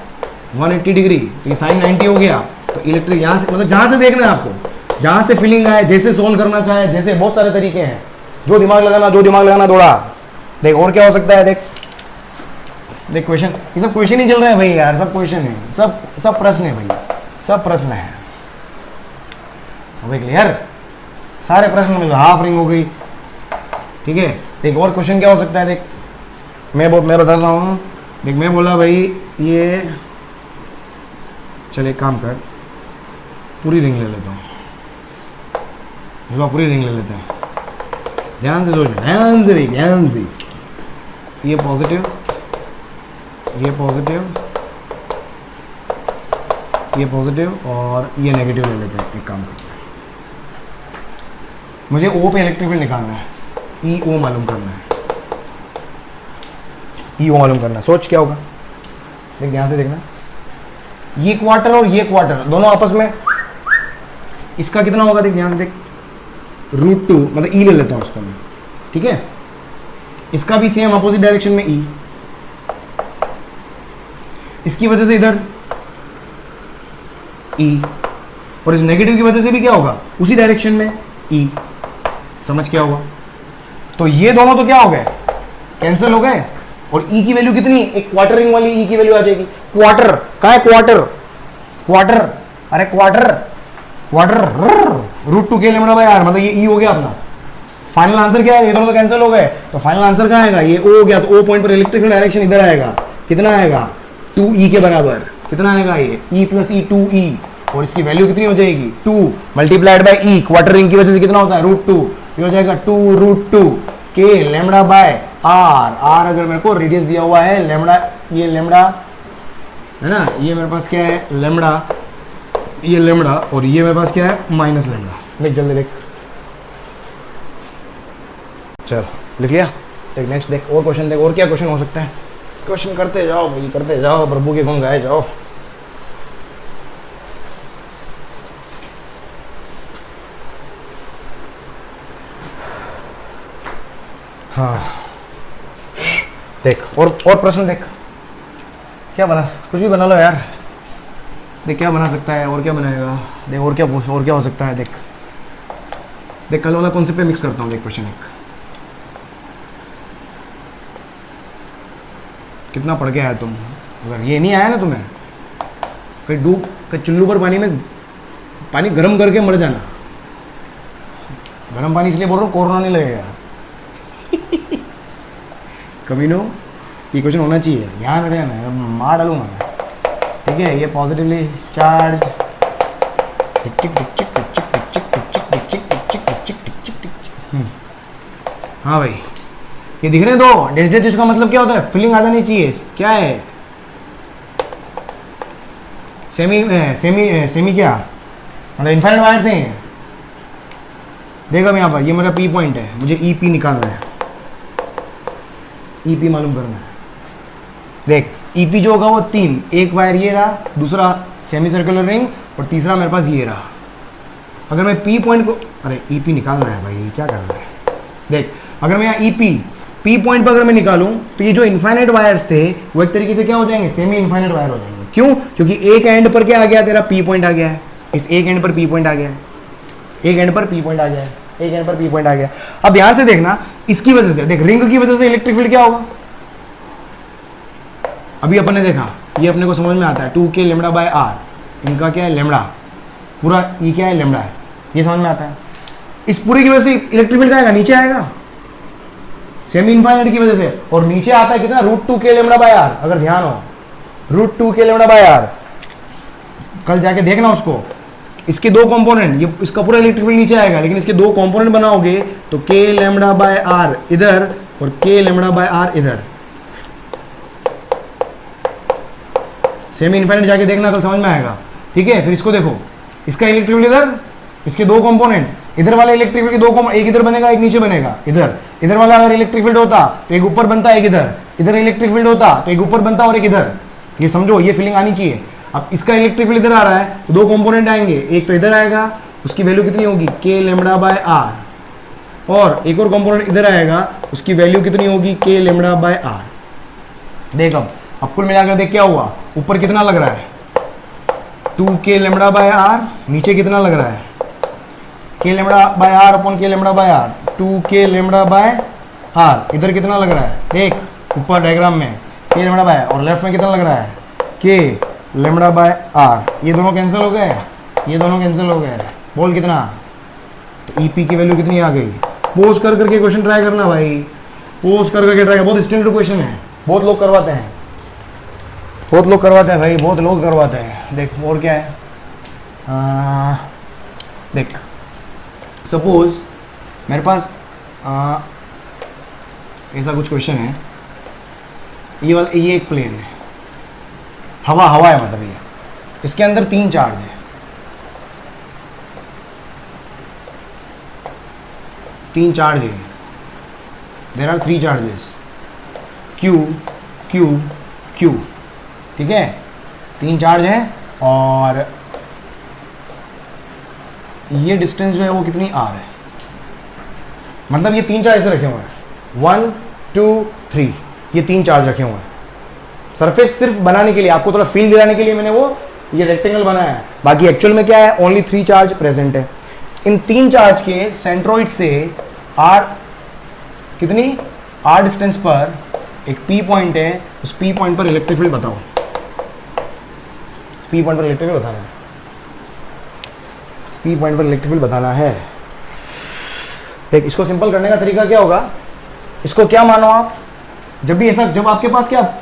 180 डिग्री, तो ये साइन 90 हो गया। तो इलेक्ट्रिक यहाँ से मतलब जहाँ से देखना है आपको, जहाँ से फीलिंग आए, जैसे सोल्व करना चाहे, जैसे बहुत सारे तरीके हैं, जो दिमाग लगाना दौड़ा। देख और क्या हो सकता है, देख क्वेश्चन, ये सब क्वेश्चन ही चल रहे हैं भाई यार, सब क्वेश्चन है, सब प्रश्न है भाई, सब प्रश्न है भाई। क्लियर? सारे प्रश्न में हाफ रिंग हो गई, ठीक है। देख और क्वेश्चन क्या हो सकता है, देख मैं बताता हूँ। देख मैं बोला भाई ये, चल एक काम कर, पूरी रिंग ले लेता हूँ, इस बार पूरी रिंग ले लेते हैं। ध्यान से सोच, ध्यान से ये पॉजिटिव, ये पॉजिटिव और ये नेगेटिव ले लेते हैं। एक काम करते हैं, मुझे ओ पे इलेक्ट्रिक फील्ड निकालना है, ई ओ मालूम करना है, सोच क्या होगा। देख ध्यान से देखना, ये क्वार्टर और ये क्वार्टर दोनों आपस में, इसका कितना होगा, देख ध्यान से देख, √2 मतलब ई ले लेता हूं उसको मैं, ठीक है। इसका भी सेम अपोजिट डायरेक्शन में ई, इसकी वजह से इधर ई, और इस नेगेटिव की वजह से भी क्या होगा उसी डायरेक्शन में ई। समझ क्या होगा? तो ये दोनों तो क्या हो गए, कैंसिल हो गए, और ई की वैल्यू कितनी, एक क्वार्टर रिंग वाली ई की वैल्यू आ जाएगी। क्वार्टर कहाँ है, क्वार्टर, अरे quarter √2 K lambda by are, मतलब ये ई हो गया अपना। फाइनल आंसर क्या है, ये दोनों तो कैंसिल हो गए, तो फाइनल आंसर कहाँ आएगा, ये ओ हो गया। तो ओ पॉइंट पर इलेक्ट्रिक डायरेक्शन इधर आएगा, कितना आएगा 2e के बराबर, कितना आएगा ये e प्लस ई 2e, और इसकी वैल्यू कितनी हो जाएगी 2 multiplied by E, quarter ring की वजह से कितना होता है √2, ये हो जाएगा 2√2 के लेमड़ा बाय आर। आर अगर मेरे को रेडियस दिया हुआ है लेमड़ा, ये लेमड़ा है ना, ये मेरे पास क्या है लेमड़ा, ये लेमड़ा, और ये मेरे पास क्या है माइनस लेमड़ा। लिख जल्दी लिख, चल लिख लिया। देख नेक्स्ट, देख और क्वेश्चन, देख और क्या क्वेश्चन हो सकता है। क्वेश्चन करते जाओ भाई, करते जाओ, प्रभु के गुण गाए जाओ। हाँ देख और प्रश्न देख, क्या बना, कुछ भी बना लो यार। देख क्या बना सकता है और क्या बनाएगा, देख और क्या हो सकता है। देख देख कल वाला कॉन्सेप्ट पे मिक्स करता हूँ। देख क्वेश्चन एक कितना पढ़ के आया तुम। अगर ये नहीं आया ना तुम्हें, कहीं डूब कहीं चुल्लू पर पानी गर्म करके मर जाना। गर्म पानी इसलिए बोल रहा हूँ कोरोना नहीं लगेगा। कभी नो ये क्वेश्चन होना चाहिए, ध्यान रखना, मैं मार डालूंगा मैं। ठीक है, ये पॉजिटिवली चार्ज हाँ भाई ये दिख रहे हैं दो डेस डेस, इसका मतलब क्या होता है, फीलिंग आ जानी चाहिए। क्या है सेमी सेमी क्या मतलब इनफाइनाइट वायर से है। देखो अब यहाँ पर ये मेरा पी पॉइंट है, मुझे ई पी निकालना है, ई पी मालूम करना है। देख ई पी जो होगा वो 3, एक वायर ये रहा, दूसरा सेमी सर्कुलर रिंग और तीसरा मेरे पास ये रहा। अगर मैं पी पॉइंट को, अरे ई पी निकालना है भाई, क्या कर रहा है। देख अगर मैं यहाँ ई पी पॉइंट पर अगर मैं निकालूं तो ये जो इनफाइनाइट वायर्स थे वो एक तरीके से क्या हो जाएंगे, सेमी इनफाइनाइट वायर हो जाएंगे। क्यों? क्योंकि एक एंड पर क्या आ गया, तेरा पी पॉइंट आ गया है, इस एक एंड पर पी पॉइंट आ गया है, एक एंड पर पी पॉइंट आ गया है, एक एंड पर पी पॉइंट आ गया। अब ध्यान से देखना, इसकी वजह से देख रिंग की वजह से इलेक्ट्रिक फील्ड क्या होगा। अभी अपन ने देखा, ये अपने को समझ में आता है 2k लेमड़ा बाय आर, इनका क्या है लेमड़ा, पूरा ये क्या है लेमड़ा है, ये समझ में आता है। इस पूरी की वजह से इलेक्ट्रिक फील्ड क्या आएगा, नीचे आएगा सेमी इनफाइनाइट की वजह से, और नीचे आता है कितना √2k लेमड़ा बाय आर। अगर ध्यान हो √2k लेमड़ा बाय आर, कल जाके देखना उसको, इसके दो कंपोनेंट, ये इसका पूरा इलेक्ट्रिक फील्ड नीचे आएगा, लेकिन इसके दो कंपोनेंट बनाओगे तो k लेमड़ा बाय आर इधर और k लेमड़ा बाय आर इधर। सेमी इनफाइनाइट जाके देखना, कल समझ में आएगा। ठीक है, फिर इसको देखो, इसका इलेक्ट्रिक फील्ड इधर, इसके दो कंपोनेंट, इधर वाला इलेक्ट्रिक फील्ड के दो कंपोनेंट, एक इधर बनेगा एक नीचे बनेगा, इधर वाला अगर इलेक्ट्रिक फील्ड होता तो एक ऊपर बनता एक इधर इलेक्ट्रिक फील्ड होता तो एक ऊपर बनता और एक इधर। ये समझो, ये फीलिंग आनी चाहिए। अब इसका इलेक्ट्रिक फील्ड इधर आ रहा है तो दो कंपोनेंट आएंगे, एक तो इधर आएगा, उसकी वैल्यू कितनी होगी k लेमड़ा बाय आर, और एक और कंपोनेंट इधर आएगा, उसकी वैल्यू कितनी होगी k लेमड़ा बाय आर। देख अब कुल मिलाकर देख क्या हुआ, ऊपर कितना लग रहा है 2k लेमड़ा बाय आर, नीचे कितना लग रहा है k lambda by R upon k lambda by R, 2k lambda by R. इधर कितना लग रहा है, देख ऊपर डायग्राम में k लेमड़ा बाय, और लेफ्ट में कितना लग रहा है k लेमड़ा बाय आर। ये दोनों कैंसिल हो गए, ये दोनों कैंसिल हो गए, बोल कितना, तो ईपी की वैल्यू कितनी आ गई। पोज कर करके क्वेश्चन ट्राई करना भाई, पोज कर करके ट्राई कर, बहुत स्टैंडर्ड क्वेश्चन है, बहुत लोग करवाते हैं, बहुत लोग करवाते हैं भाई, बहुत लोग करवाते हैं। देख और क्या है, देख सपोज मेरे पास ऐसा कुछ क्वेश्चन है, ये वाला, ये एक प्लेन है, हवा है मतलब, ये इसके अंदर 3 चार्ज है, 3 चार्ज है, there are 3 charges Q Q Q। ठीक है, 3 चार्ज है, और ये डिस्टेंस जो है वो कितनी r है, मतलब ये 3 चार्ज ऐसे रखे हुए हैं 1 2 3, ये 3 चार्ज रखे हुए हैं। सरफेस सिर्फ बनाने के लिए, आपको थोड़ा फील दिलाने के लिए मैंने वो ये रेक्टेंगल बनाया है, बाकी एक्चुअल में क्या है, ओनली 3 चार्ज प्रेजेंट है। इन 3 चार्ज के सेंट्रोइड से r कितनी, r डिस्टेंस पर एक P पॉइंट है, उस P पॉइंट पर इलेक्ट्रिक फील्ड बताओ, P पॉइंट पर इलेक्ट्रिक फील्ड बताना है, P पॉइंट पर इलेक्ट्रिक फील्ड बताना है। देख इसको सिंपल करने का तरीका क्या होगा, इसको क्या मानो आप, जब भी ऐसा, जब आपके पास क्या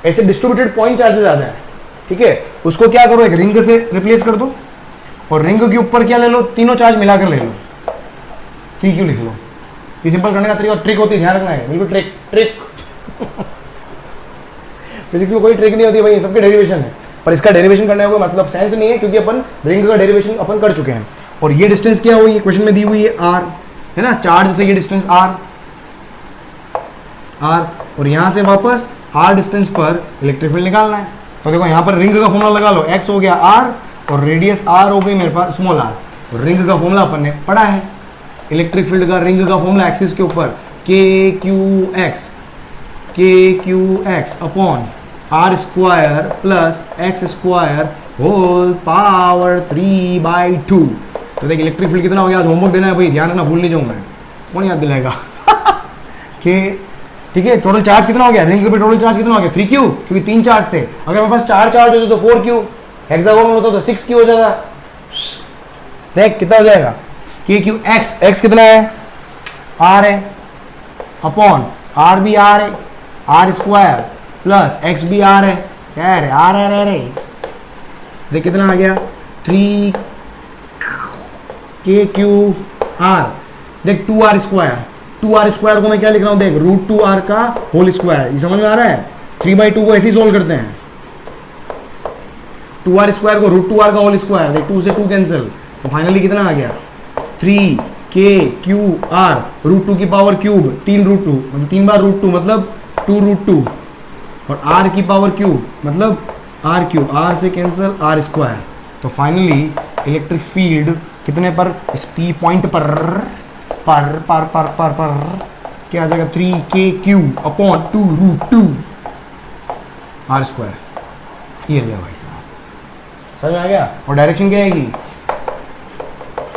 ऐसे डिस्ट्रीब्यूटेड पॉइंट चार्जेस आ जाए, ठीक है, उसको क्या करो, एक रिंग से रिप्लेस कर दो, और रिंग के ऊपर क्या ले लो, तीनों चार्ज मिलाकर ले लो, 3Q लिख लो। ये सिंपल करने का तरीका, ट्रिक होती है, ध्यान रखना है, बिल्कुल ट्रिक फिजिक्स में कोई ट्रिक नहीं होती भाई, सबके डेरिवेशन है, पर इसका डेरिवेशन करने का मतलब सेंस नहीं है, क्योंकि अपन रिंग का डेरिवेशन अपन कर चुके हैं। और ये डिस्टेंस क्या हुई, क्वेश्चन में दी हुई है r, है ना, चार्ज से ये डिस्टेंस r, और यहां से वापस r डिस्टेंस पर इलेक्ट्रिक फील्ड निकालना है। तो देखो यहाँ पर रिंग का फॉर्मूला लगा लो, x हो गया r और रेडियस r हो गई मेरे पास स्मॉल r, और रिंग का फॉर्मूला अपन ने पढ़ा है, इलेक्ट्रिक फील्ड का रिंग का फॉर्मूला एक्सिस के ऊपर k q x upon are square plus x square whole power 3/2। तो देख इलेक्ट्रिक फील्ड कितना हो गया। आज होमवर्क देना है भाई, ध्यान रखना, भूल नहीं जाऊँ मैं, कौन याद दिलाएगा। कि ठीक है, टोटल चार्ज कितना हो गया, रिंग पे टोटल चार्ज कितना हो गया 3q, क्योंकि 3 चार्ज थे। अगर मेरे पास 4 चार्ज होते तो 4q, हेक्सागोनल होता तो 6q हो जाता। देख कितना हो जाएगा, k q x कितना है, r है, अपॉन r भी r है, r स्क्वायर प्लस x भी r है, क्या है r है रे। देख कितना आ गया 3 k q r। देख 2r स्क्वायर, 2r स्क्वायर को मैं क्या लिख रहा हूं, देख √2r का होल स्क्वायर। ये समझ में आ रहा है। 3/2 को ऐसे ही सोल्व करते हैं, 2r स्क्वायर को √2r का होल स्क्वायर, देख 2 से 2 कैंसिल, तो फाइनली कितना आ गया 3k(q)r √2 की पावर क्यूब 3√2 मतलब 3 बार √2 मतलब 2√2 और r की पावर क्यूब मतलब r3, r से कैंसिल r स्क्वायर। तो फाइनली इलेक्ट्रिक फील्ड कितने पर, इस p पॉइंट पर क्या आ जाएगा 3k(q) अपॉन 2√2 r स्क्वायर। ये लिया भाई साहब, समझ में आ गया। और डायरेक्शन क्या आएगी,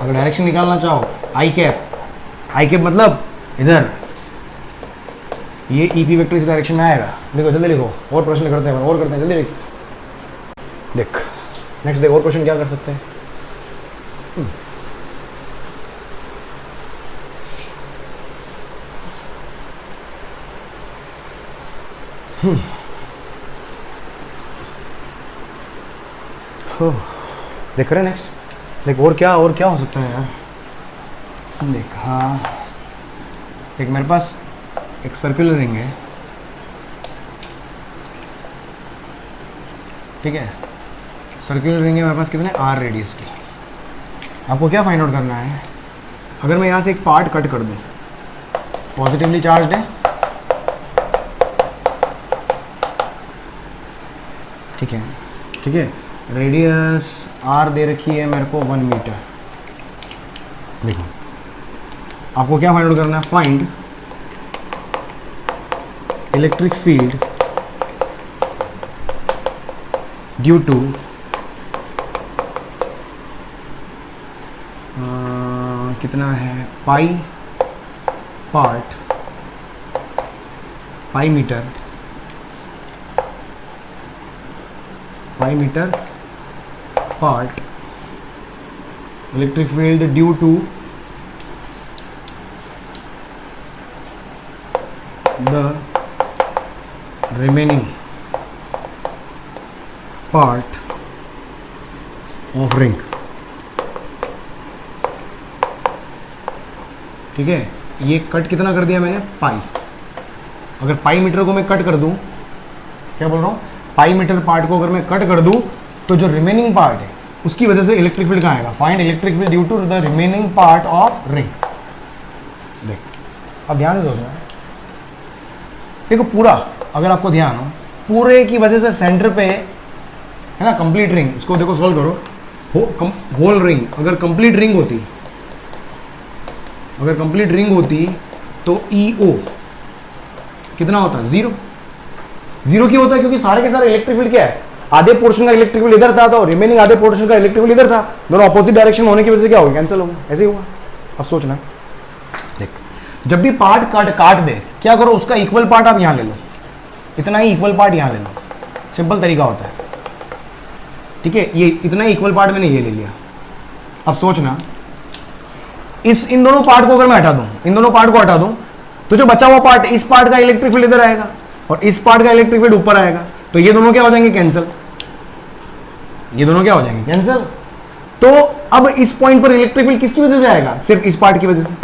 अगर डायरेक्शन निकालना चाहो आई कैप मतलब इधर, ये EP वेक्टर इस डायरेक्शन में आएगा। देखो जल्दी लिखो, और प्रश्न करते हैं, और करते हैं, जल्दी लिख। देख नेक्स्ट देख, और क्वेश्चन क्या कर सकते हैं। देख रहे नेक्स्ट, देख और क्या हो सकता है यार। देख हाँ, देख मेरे पास एक सर्कुलर रिंग है, ठीक है, सर्कुलर रिंग है मेरे पास कितने r रेडियस की। आपको क्या फाइंड आउट करना है, अगर मैं यहाँ से एक पार्ट कट कर दूँ, पॉजिटिवली चार्ज्ड है, ठीक है, रेडियस r दे रखी है मेरे को 1 मीटर। देखो आपको क्या फाइंड आउट करना है, find electric field due to कितना है pi metre part electric field due to the remaining part of ring। ठीक है, ये कट कितना कर दिया मैंने, पाई। अगर पाई मीटर को मैं कट कर दूं, क्या बोल रहा हूं, पाई मीटर पार्ट को अगर मैं कट कर दूं तो जो रिमेनिंग पार्ट है उसकी वजह से इलेक्ट्रिक फील्ड कहाँ आएगा, find electric field due to the remaining part of ring. देख अब ध्यान से सोचना, देखो पूरा, अगर आपको ध्यान हो, पूरे की वजह से सेंटर पे है ना कंप्लीट रिंग, इसको देखो सॉल्व करो, होल रिंग अगर कंप्लीट रिंग होती तो EO कितना होता, 0 क्यों होता है, क्योंकि सारे के सारे इलेक्ट्रिक फील्ड क्या है, आधे पोर्शन का इलेक्ट्रिक फील्ड इधर था तो रिमेनिंग आधे पोर्शन का इलेक्ट्रिक फील्ड इधर था, दोनों ऑपोजिट डायरेक्शन होने की वजह से क्या होगा, कैंसिल होगा, ऐसे ही हुआ। अब सोचना, देख जब भी पार्ट काट दे, क्या करो, उसका इक्वल पार्ट आप यहां ले लो, इतना ही इक्वल पार्ट यहां ले लो, सिंपल तरीका होता है। ठीक है, ये इतना ही इक्वल पार्ट मैंने ये ले लिया। अब सोचना, इन दोनों पार्ट को अगर मैं हटा दूं, तो जो बचा हुआ पार्ट, इस पार्ट का इलेक्ट्रिक फील्ड इधर आएगा और इस पार्ट का इलेक्ट्रिक फील्ड ऊपर आएगा, तो ये दोनों क्या हो जाएंगे, कैंसिल। तो अब इस पॉइंट पर इलेक्ट्रिक फील्ड किसकी वजह से आएगा, सिर्फ इस पार्ट की वजह से।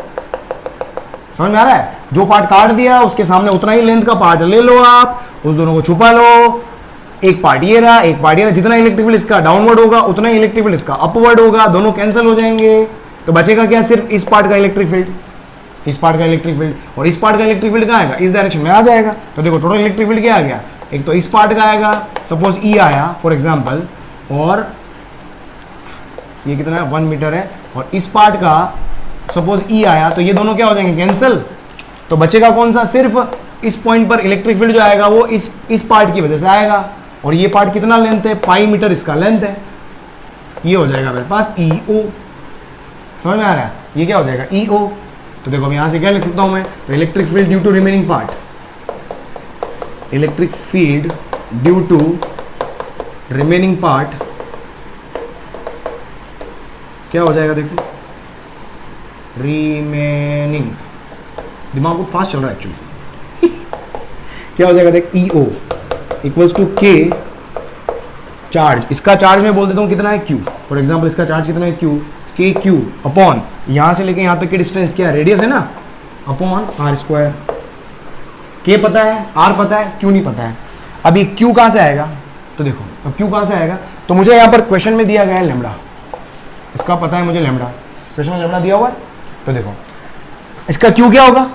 समझ में आ रहा है, जो पार्ट काट दिया उसके सामने उतना ही लेंथ का पार्ट ले लो, आप उस दोनों को छुपा लो, एक पार्ट ये रहा, एक पार्ट ये रहा, जितना इलेक्ट्रिक फील्ड इसका डाउनवर्ड होगा उतना ही इलेक्ट्रिक फील्ड इसका अपवर्ड होगा, दोनों कैंसिल हो जाएंगे, तो बचेगा क्या, सिर्फ इस पार्ट का इलेक्ट्रिक फील्ड, इस पार्ट का इलेक्ट्रिक फील्ड, और इस पार्ट का इलेक्ट्रिक फील्ड कहाँ आएगा, इस डायरेक्शन में आ जाएगा। तो देखो टोटल इलेक्ट्रिक फील्ड क्या आ गया, एक तो इस पार्ट का आएगा, सपोज E आया फॉर एग्जांपल, और ये कितना है 1 मीटर है, और इस पार्ट का सपोज E आया, तो ये दोनों क्या हो जाएंगे, कैंसिल। तो बचेगा कौन सा, सिर्फ इस पॉइंट पर इलेक्ट्रिक फील्ड जो आएगा वो इस पार्ट की वजह से आएगा, और ये पार्ट कितना लेंथ है, पाई मीटर इसका लेंथ है, ये हो जाएगा मेरे पास ई ओ। समझ में आ रहा है, ये क्या हो जाएगा ई ओ। तो देखो अब यहां से क्या लिख सकता हूं मैं, तो electric field due to remaining part, electric field due to remaining part क्या हो जाएगा, देखो रिमेनिंग, दिमाग को फास्ट चल रहा है एक्चुअली क्या हो जाएगा, देख ई ओ इक्वल्स टू के चार्ज, इसका चार्ज मैं बोल देता हूँ कितना है क्यू, फॉर एग्जाम्पल इसका चार्ज कितना है क्यू, के क्यू अपॉन यहां से लेके यहां तक की डिस्टेंस क्या है, रेडियस है ना, अपॉन आर स्क्वायर। के पता है, आर पता है, क्यू नहीं पता है। अब ये क्यू कहां से आएगा, तो देखो अब क्यू कहां से आएगा, तो मुझे यहां पर क्वेश्चन में दिया गया है लेमड़ा, इसका पता है मुझे लेमड़ा, क्वेश्चन में लेमड़ा दिया हुआ है, तो देखो इसका क्यू क्या होगा,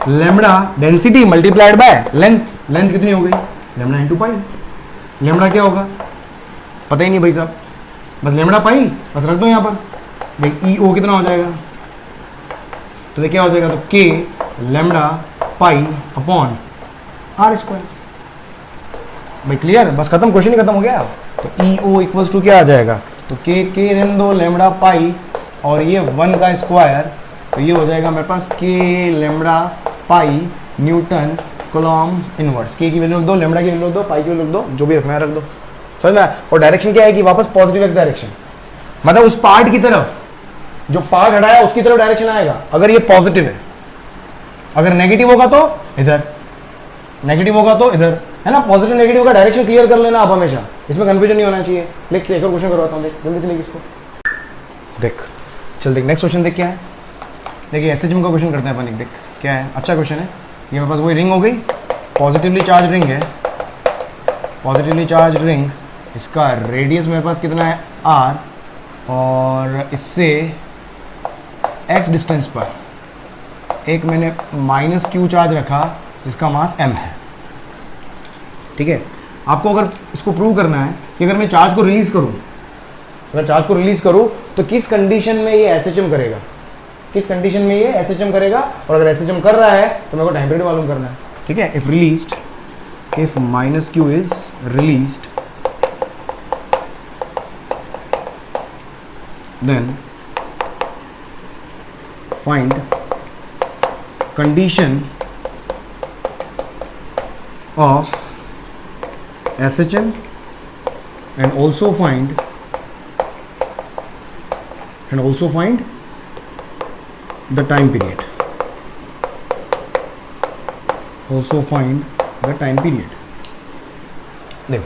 lambda density multiplied by length, length कितनी हो गई, लेमड़ा इनटू पाई। लेमड़ा क्या होगा पता ही नहीं भाई साहब, बस लेमड़ा पाई बस रख दो यहां पर, देख ई ओ कितना हो जाएगा, तो देख क्या हो जाएगा, तो K lambda pi upon are square. भाई क्लियर, बस खत्म, क्वेश्चन ही खत्म हो गया। तो ई ओ इक्वल्स टू क्या आ जाएगा, तो के रहने दो लेमड़ा पाई और ये 1 का स्क्वायर, तो ये हो जाएगा मेरे पास के लेमड़ा पाई न्यूटन कूलॉम इनवर्स। के की वैल्यू रख दो, लेमड़ा की वैल्यू रख दो, पाई की वैल्यू रख दो, जो भी रखना है रख दो। समझ में आया? और डायरेक्शन क्या है कि वापस पॉजिटिव एक्स डायरेक्शन, मतलब उस पार्ट की तरफ, जो पार्ट हटाया उसकी तरफ डायरेक्शन आएगा अगर ये पॉजिटिव है, अगर नेगेटिव होगा तो इधर, नेगेटिव होगा तो इधर, है ना। पॉजिटिव नेगेटिव का डायरेक्शन क्लियर कर लेना आप हमेशा, इसमें कंफ्यूजन नहीं होना चाहिए। लिख एक और क्वेश्चन करवाता हूँ, देख जल्दी से लिख इसको, देख चल देख नेक्स्ट क्वेश्चन देख क्या है। देखिए एसएचएम का क्वेश्चन करते हैं अपन, देख क्या है, अच्छा क्वेश्चन है ये। मेरे पास वही रिंग हो गई, पॉजिटिवली चार्ज रिंग है, पॉजिटिवली चार्ज रिंग, इसका रेडियस मेरे पास कितना है आर, और इससे एक्स डिस्टेंस पर एक मैंने माइनस क्यू चार्ज रखा जिसका मास m है। ठीक है, आपको अगर इसको प्रूव करना है कि अगर मैं चार्ज को रिलीज करूं, अगर चार्ज को रिलीज करूं तो किस कंडीशन में ये एसएचएम करेगा, किस कंडीशन में ये एसएचएम करेगा, और अगर एसएचएम कर रहा है तो मेरे को टाइम पीरियड मालूम करना है। ठीक है, if released, if minus Q is released then find condition of SHM and also find the time period, also find the time period। देखो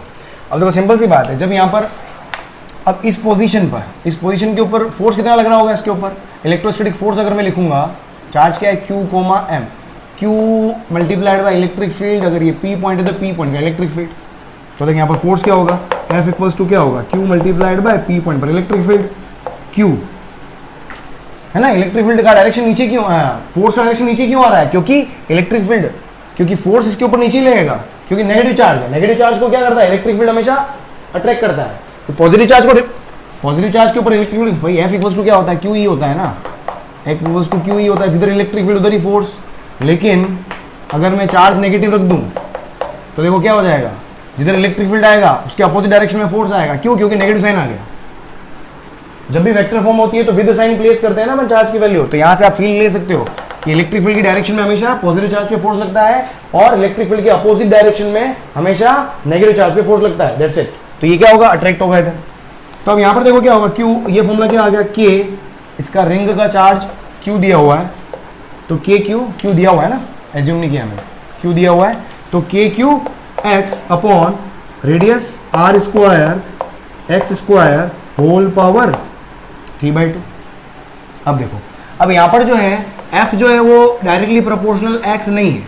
अब देखो सिंपल सी बात है, जब यहाँ पर अब इस पोजीशन पर, इस पोजीशन के ऊपर फोर्स कितना लग रहा होगा, इसके ऊपर इलेक्ट्रोस्टैटिक फोर्स अगर मैं लिखूंगा, चार्ज क्या है Q comma M, Q multiplied by electric field, अगर ये P पॉइंट है तो P पॉइंट का इलेक्ट्रिक फील्ड, तो देखिए यहाँ पर फोर्स क्या होगा, F इक्वल्स टू क्या होगा, Q multiplied bye P point पर इलेक्ट्रिक फील्ड, Q है ना। इलेक्ट्रिक फील्ड का डायरेक्शन नीचे क्यों, फोर्स का डायरेक्शन नीचे क्यों आ रहा है, क्योंकि इलेक्ट्रिक फील्ड, क्योंकि फोर्स इसके ऊपर नीचे लगेगा, क्योंकि नेगेटिव चार्ज है। नेगेटिव चार्ज को क्या करता है, इलेक्ट्रिक फील्ड हमेशा अट्रैक्ट करता है। तो पॉजिटिव चार्ज को, पॉजिटिव चार्ज के ऊपर इलेक्ट्रिक फील्ड, भाई F इक्वल्स टू क्या होता है, QE होता है ना, F इक्वल्स टू QE होता है, जिधर इलेक्ट्रिक फील्ड उधर ही फोर्स। लेकिन अगर मैं चार्ज नेगेटिव रख दूं तो देखो क्या हो जाएगा, जिधर इलेक्ट्रिक फील्ड आएगा उसके अपोजिट डायरेक्शन में फोर्स आएगा। क्यों, क्योंकि नेगेटिव साइन आ गया। जब भी वेक्टर फॉर्म होती है तो विद साइन प्लेस करते हैं ना अपन चार्ज की वैल्यू, तो यहां से आप फील ले सकते हो कि इलेक्ट्रिक फील्ड की डायरेक्शन में हमेशा पॉजिटिव चार्ज पे फोर्स लगता है, और इलेक्ट्रिक फील्ड के अपोजिट डायरेक्शन में हमेशा नेगेटिव चार्ज पे फोर्स लगता है। That's it. तो ये क्या होगा, अट्रैक्ट होगा इधर। तो अब यहाँ पर देखो क्या होगा, Q, ये फॉर्मूला क्या आ गया, K, इसका रिंग का चार्ज Q दिया हुआ है, तो Q दिया हुआ है ना, एज्यूम नहीं किया मैंने, Q दिया हुआ है, तो KQ x अपॉन radius R square x square whole power 3/2। अब देखो, अब यहाँ पर जो है F जो है वो डायरेक्टली प्रोपोर्शनल x नहीं है।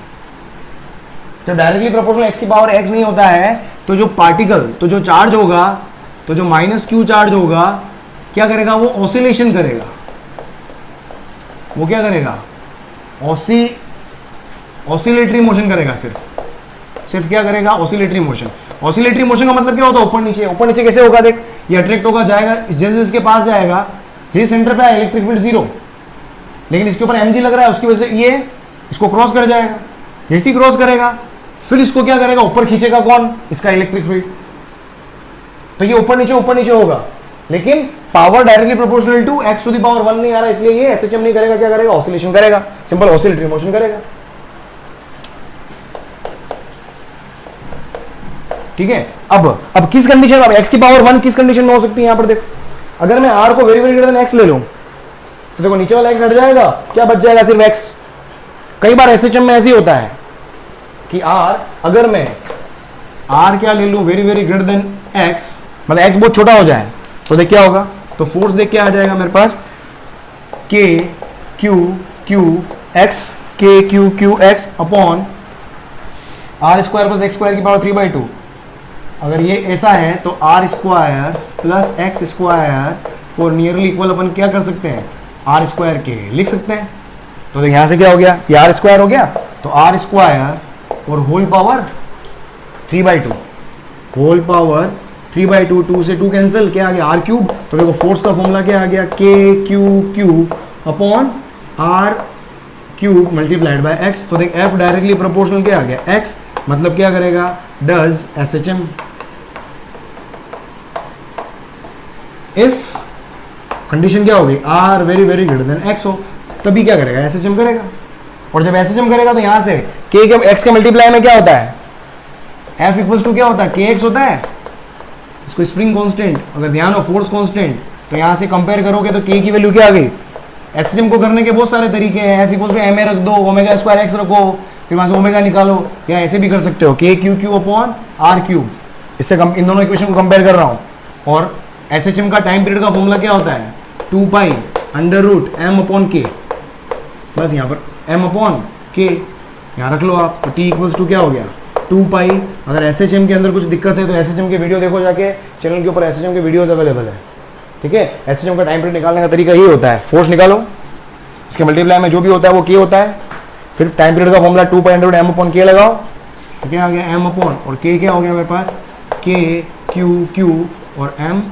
जब डायरेक्टली प्रोपोर्शनल x की पावर x नहीं होता है तो जो पार्टिकल, तो जो चार्ज होगा, तो जो माइनस क्यू चार्ज होगा क्या करेगा, वो ऑसिलेशन करेगा। वो क्या करेगा, ऑसिलेटरी मोशन करेगा, सिर्फ क्या करेगा, ऑसिलेटरी मोशन। ऑसिलेटरी मोशन का मतलब क्या होता है, ऊपर नीचे। ऊपर नीचे कैसे होगा, देख ये अट्रैक्ट होगा, जाएगा, जैसे इसके पास जाएगा, जिस सेंटर पे आए इलेक्ट्रिक फील्ड 0, लेकिन इसके ऊपर mg लग रहा है, उसकी वजह से ये इसको क्रॉस कर जाएगा, जैसे ही क्रॉस करेगा फिर इसको क्या करेगा, ऊपर खींचेगा कौन, इसका इलेक्ट्रिक फील्ड। तो ये ऊपर नीचे होगा, लेकिन power directly proportional to x to the power 1 नहीं आ रहा, इसलिए ये SHM नहीं करेगा, क्या करेगा, ऑसिलेशन करेगा, सिंपल ऑसिलेटरी मोशन करेगा। ठीक है। अब किस कंडीशन, अब x की पावर 1 किस कंडीशन में हो सकती है, यहां पर देखो, अगर मैं r को very very greater than x ले लूं तो देखो नीचे वाला x हट जाएगा, क्या बच जाएगा, सिर्फ x। कई बार SHM में ऐसे ही होता है कि r, अगर मैं r क्या ले लूं very very greater than x, मतलब x बहुत छोटा हो जाए तो देख क्या होगा, तो फोर्स देख क्या आ जाएगा मेरे पास, k q q x, k q q x upon r square plus x square की पावर 3/2। अगर ये ऐसा है तो r square plus x square को नियरली इक्वल अपन क्या कर सकते हैं, r स्क्वायर के लिख सकते हैं। तो यहां से क्या हो गया, ये r स्क्वायर हो गया, तो r स्क्वायर और होल पावर 3/2, होल पावर 3/2, 2 से 2 कैंसिल, क्या आ गया, r क्यूब। तो देखो फोर्स का फॉर्मूला क्या आ गया, k q q upon r cube multiplied by x। तो देख f डायरेक्टली प्रोपोर्शनल क्या आ गया, x, मतलब क्या करेगा, डज SHM। इफ कंडीशन क्या होगी, r very very greater than x हो, तभी क्या करेगा, SHM करेगा। और जब SHM करेगा तो यहां से k के x के मल्टीप्लाई में क्या होता है, f इक्वल्स टू क्या होता है, kx होता है, इसको स्प्रिंग कांस्टेंट, अगर ध्यान हो फोर्स कांस्टेंट, तो यहां से कंपेयर करोगे तो k की वैल्यू क्या आ गई। SHM को करने के बहुत सारे तरीके हैं, f इक्वल्स टू ma रख दो, ओमेगा स्क्वायर x रखो, फिर वहां से ओमेगा निकालो, या ऐसे भी कर सकते हो, k q q upon r cube. इससे इन दोनों इक्वेशन को कंपेयर कर रहा हूं। और SHM का टाइम पीरियड का फॉर्मूला क्या होता है, 2 pi under root m upon k, बस यहाँ पर m अपॉन k यहाँ रख लो आप, तो t इक्वल्स टू क्या हो गया, 2 पाई। अगर SHM के अंदर कुछ दिक्कत है तो SHM के वीडियो देखो जाके, चैनल के ऊपर SHM के वीडियोज अवेलेबल है। ठीक है, SHM का टाइम पीरियड निकालने का तरीका ये होता है, फोर्स निकालो, इसके मल्टीप्लाई में जो भी होता है वो k होता है, फिर टाइम पीरियड का formula 2 pi under root m upon k लगाओ, तो क्या आ गया, m अपॉन, और k क्या हो गया मेरे पास, k q q और m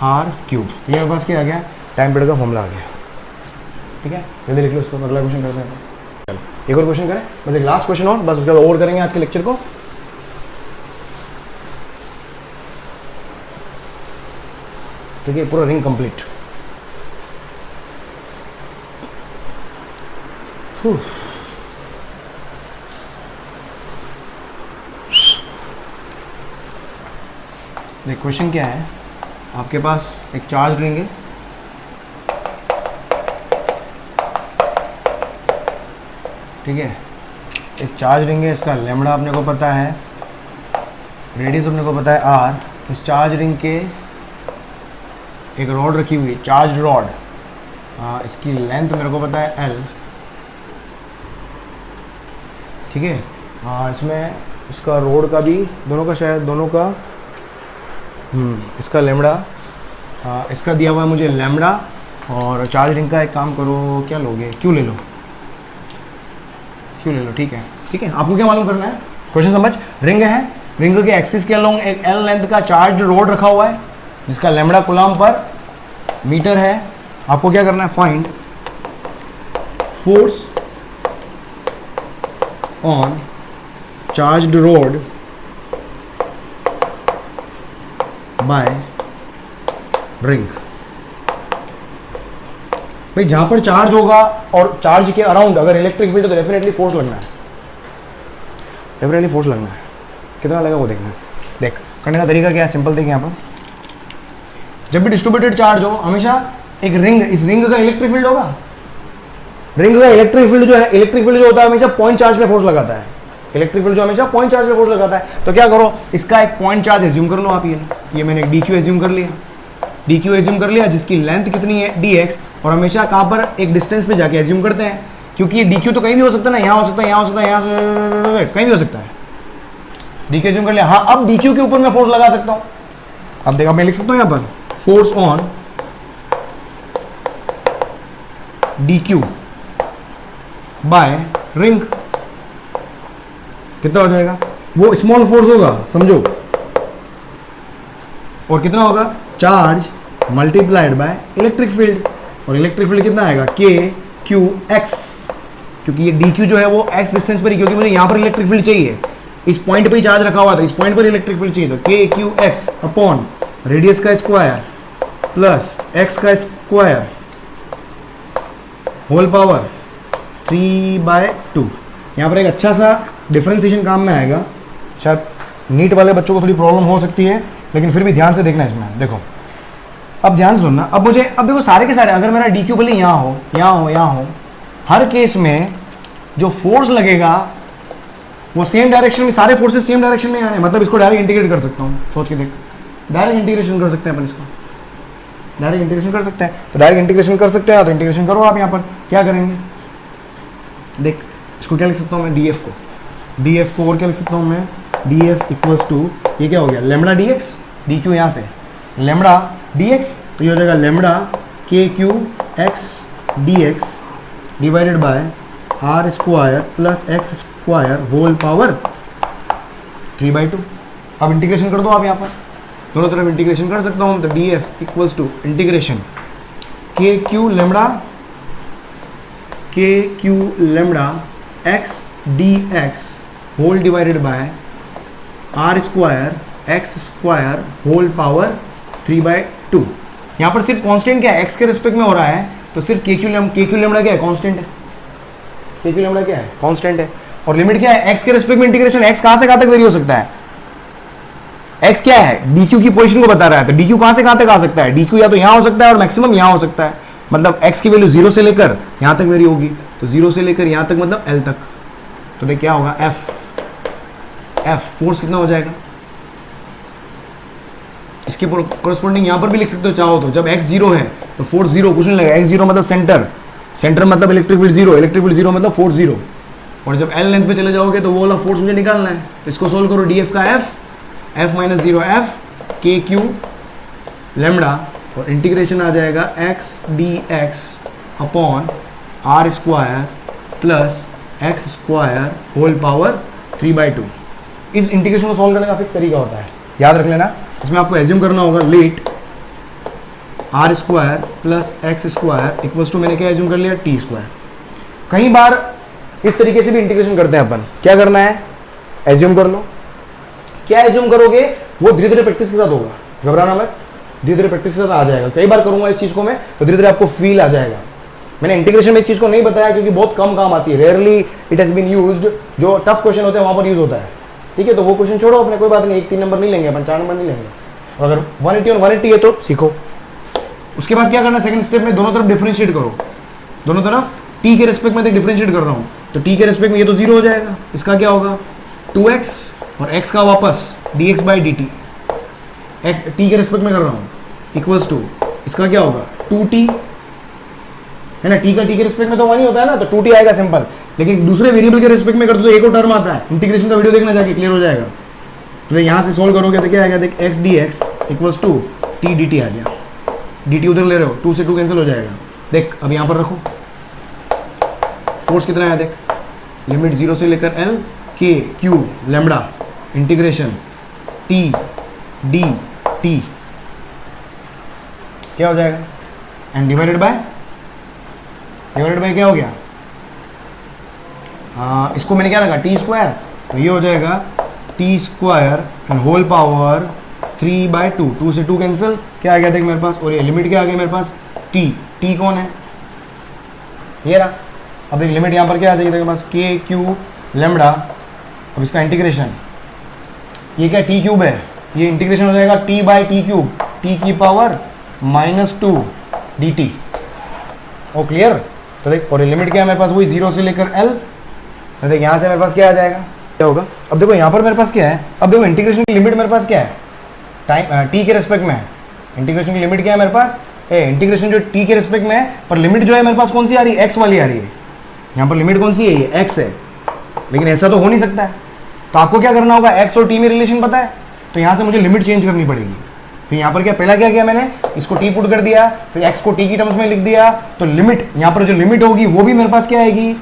r क्यूब। ये मेरे पास क्या आ गया, टाइम पीरियड का फॉर्मूला आ गया। ठीक है, जल्दी लिख लो इसको, अगला क्वेश्चन करते हैं। चलो एक और क्वेश्चन करें, बस एक लास्ट क्वेश्चन और, बस उसके बाद और करेंगे आज के लेक्चर को। ठीक है, पूरा रिंग कंप्लीट। क्वेश्चन क्या है, आपके पास एक चार्ज रिंग है, ठीक है, एक चार्ज रिंग है, इसका लैम्बडा अपने को पता है, रेडियस अपने को पता है r। इस चार्ज रिंग के एक रॉड रखी हुई है, चार्ज रॉड, इसकी लेंथ मेरे को पता है l। ठीक है, इसमें इसका रोड का भी, दोनों का शायद, दोनों का इसका लैम्बडा, इसका दिया हुआ है मुझे लैम्बडा, और चार्ज रिंग का एक काम करो, क्या लोगे, क्यों ले लो, क्यों ले लो। ठीक है, ठीक है, आपको क्या मालूम करना है, क्वेश्चन समझ। रिंग है, रिंग के एक्सिस के अलोंग एक L लेंथ का चार्ज रोड रखा हुआ है, जिसका लैम्बडा कूलम पर मीटर है। आपको क्या करना है, find force on charged road by ring. भाई जहां पर चार्ज होगा और चार्ज के अराउंड अगर इलेक्ट्रिक फील्ड, तो डेफिनेटली फोर्स लगना है, डेफिनेटली फोर्स लगना है। कितना लगेगा वो देखना है। देख करने का तरीका क्या है, सिंपल देख, यहाँ पर जब भी डिस्ट्रीब्यूटेड चार्ज हो, हमेशा एक रिंग, इस रिंग का इलेक्ट्रिक फील्ड होगा, रिंग का इलेक्ट्रिक फील्ड जो है, इलेक्ट्रिक फील्ड जो होता है हमेशा पॉइंट चार्ज पे फोर्स लगाता है, इलेक्ट्रिक फील्ड जो हमेशा पॉइंट चार्ज पे फोर्स लगाता है। तो क्या करो, इसका एक पॉइंट चार्ज एज्यूम कर लो आप, ये मैंने एक dq एज्यूम कर लिया, dq एज्यूम कर लिया, जिसकी लेंथ कितनी है dx, और हमेशा कहाँ पर, एक डिस्टेंस पे जाके एज्यूम करते हैं, क्योंकि ये dq तो कहीं भी हो सकता है ना, यहाँ हो सकता है, यहाँ हो सकता है, यहाँ कहीं भी हो सकता है। dq एज्यूम कर लिया, हाँ अब dq के ऊपर मैं फोर्स लगा सकता हूँ। अब देखा, मैं लिख सकता हूँ यहाँ पर force on dq bye ring, कितना हो जाएगा, वो स्मॉल फोर्स होगा समझो, और कितना होगा, charge multiplied by electric field, और इलेक्ट्रिक फील्ड कितना आएगा, k q x, क्योंकि ये डी क्यू जो है वो एक्स डिस्टेंस पर ही, क्योंकि मुझे यहाँ पर इलेक्ट्रिक फील्ड चाहिए, इस पॉइंट पे ही चार्ज रखा हुआ था, इस पॉइंट पर इलेक्ट्रिक फील्ड चाहिए, तो K Q x upon radius का स्क्वायर प्लस एक्स का स्क्वायर होल पावर 3/2। यहाँ पर एक अच्छा सा डिफरेंशिएशन काम में आएगा, शायद नीट वाले बच्चों को थोड़ी प्रॉब्लम हो सकती है, लेकिन फिर भी ध्यान से देखना इसमें। देखो अब ध्यान से सुनना, अब देखो सारे के सारे, अगर मेरा डी क्यू भले यहाँ हो, यहाँ हो, यहाँ हो, हर केस में जो फोर्स लगेगा वो सेम डायरेक्शन में, सारे फोर्सेस सेम डायरेक्शन में आने, मतलब इसको डायरेक्ट इंटीग्रेट कर सकता हूँ, सोच के देख, डायरेक्ट इंटीग्रेशन कर सकते हैं अपन इसको, डायरेक्ट इंटीग्रेशन कर सकते हैं। तो डायरेक्ट इंटीग्रेशन कर सकते हैं, तो इंटीग्रेशन करो आप। यहाँ पर क्या करेंगे, देख इसको क्या लिख सकता हूँ मैं, डी एफ को, और क्या लिख सकता हूँ मैं, डी एफ इक्वल्स टू, ये क्या हो गया, lambda D x, D Q यहाँ से लेमड़ा डी एक्स, तो ये हो जाएगा lambda k Q x d x divided by are square plus x square whole power 3/2। अब इंटीग्रेशन कर दो आप, यहाँ पर दोनों तरफ इंटीग्रेशन कर सकता हूँ, तो d f equals to integration k q lambda x d x whole divided by are square x square whole power 3/2। यहाँ पर सिर्फ कांस्टेंट क्या है, एक्स के रिस्पेक्ट में हो रहा है, तो सिर्फ के क्यू लेमड़ा क्या है, कांस्टेंट है, के क्यू लेमड़ा क्या है, कांस्टेंट है, और लिमिट क्या है, एक्स के रिस्पेक्ट में इंटीग्रेशन, एक्स कहाँ से कहाँ तक वेरी हो सकता है, एक्स क्या है, डी क्यू की पोजीशन को बता रहा है, तो डी क्यू कहाँ से कहाँ तक आ सकता है, डी क्यू या तो यहाँ हो सकता है और मैक्सिमम यहाँ हो सकता है, मतलब एक्स की वैल्यू 0 से लेकर यहाँ तक वेरी होगी, तो 0 से लेकर यहाँ तक मतलब एल तक, तो देख क्या होगा, एफ फोर्स कितना हो जाएगा, इसके कोरस्पॉन्डिंग यहाँ पर भी लिख सकते हो चाहो तो, जब x 0 है तो फोर्स 0, कुछ नहीं लगेगा, x 0 मतलब सेंटर मतलब इलेक्ट्रिक फील्ड 0 मतलब फोर्स 0, और जब l लेंथ पे चले जाओगे तो वो वाला फोर्स मुझे निकालना है, तो इसको सोल्व करो, डी एफ का f minus 0 f k q lambda, और इंटीग्रेशन आ जाएगा x d x upon are square plus x square whole power 3/2। इस इंटीग्रेशन को सॉल्व करने का फिक्स तरीका होता है, याद रख लेना। इसमें आपको एज्यूम करना होगा let r square plus x square equals to, मैंने क्या एज्यूम कर लिया, टी स्क्वायर। कई बार इस तरीके से भी इंटीग्रेशन करते हैं अपन, क्या करना है, एज्यूम कर लो, क्या एज्यूम करोगे वो धीरे धीरे प्रैक्टिस के साथ होगा, घबराना मत, धीरे धीरे प्रैक्टिस के साथ आ जाएगा। कई बार करूंगा इस चीज को मैं, तो धीरे धीरे आपको फील आ जाएगा। मैंने इंटीग्रेशन में इस चीज को नहीं बताया क्योंकि बहुत कम काम आती है, rarely it has been used, जो टफ क्वेश्चन होते हैं वहां पर यूज होता है, ठीक है, तो वो क्वेश्चन छोड़ो अपने, कोई बात नहीं, 1-3 नंबर नहीं लेंगे अपन, 4 नंबर नहीं लेंगे, और अगर 180 और 180 है तो सीखो। उसके बाद क्या करना, सेकंड स्टेप में दोनों तरफ डिफरेंशिएट करो, दोनों तरफ टी के रेस्पेक्ट में डिफरेंशिएट कर रहा हूँ, तो टी के रेस्पेक्ट में ये तो 0 हो जाएगा, इसका क्या होगा 2x, और x का वापस dx बाई dt, टी के रेस्पेक्ट में कर रहा हूँ, इक्वल्स टू इसका क्या होगा 2t, है ना, टी का टी के रेस्पेक्ट में तो 1 ही होता है ना, तो 2t आएगा सिंपल, लेकिन दूसरे वेरिएबल के रेस्पेक्ट में करते तो एक और टर्म आता है, इंटीग्रेशन का वीडियो देखना जाके क्लियर हो जाएगा। तो यहाँ से सोल्व करोगे तो क्या आएगा, देख x dx equals to t dt आ गया, dt उधर ले रहे हो, 2 से 2 कैंसिल हो जाएगा। देख अब यहाँ पर रखो, फोर्स कितना है, देख लिमिट 0 से लेकर l के q lambda integration t d t क्या हो जाएगा, एंड डिवाइडेड बाय क्या हो गया, इसको मैंने क्या रखा टी स्क्वायर, तो ये हो जाएगा t square and whole power 3/2, 2 से 2 कैंसिल, क्या आ गया देख मेरे पास, और ये लिमिट क्या आ गया मेरे पास, टी कौन है, ये रहा। अब देख लिमिट यहाँ पर क्या आ जाएगी मेरे पास, के क्यू लेमड़ा, अब इसका इंटीग्रेशन, ये क्या टी क्यूब है, ये इंटीग्रेशन हो जाएगा T by T cube, T की पावर -2 dt, ओ क्लियर। तो देख, और लिमिट क्या है मेरे पास, वही 0 से लेकर l, तो देख यहाँ से मेरे पास क्या आ जाएगा, क्या होगा, अब देखो यहाँ पर मेरे पास क्या है, अब देखो इंटीग्रेशन की लिमिट मेरे पास क्या है, टाइम t के रेस्पेक्ट में है, इंटीग्रेशन की लिमिट क्या है मेरे पास, इंटीग्रेशन जो t के रेस्पेक्ट में है, पर लिमिट जो है मेरे पास कौन सी आ रही है, x वाली आ रही है, यहाँ पर लिमिट कौन सी है, ये x है, लेकिन ऐसा तो हो नहीं सकता है, तो आपको क्या करना होगा, x और t में रिलेशन पता है, तो यहाँ से मुझे लिमिट चेंज करनी पड़ेगी। फिर यहाँ पर क्या पहला क्या किया मैंने, इसको t पुट कर दिया, फिर x को t की टर्म्स में लिख दिया, तो लिमिट यहाँ पर जो लिमिट होगी वो भी मेरे पास क्या आएगी,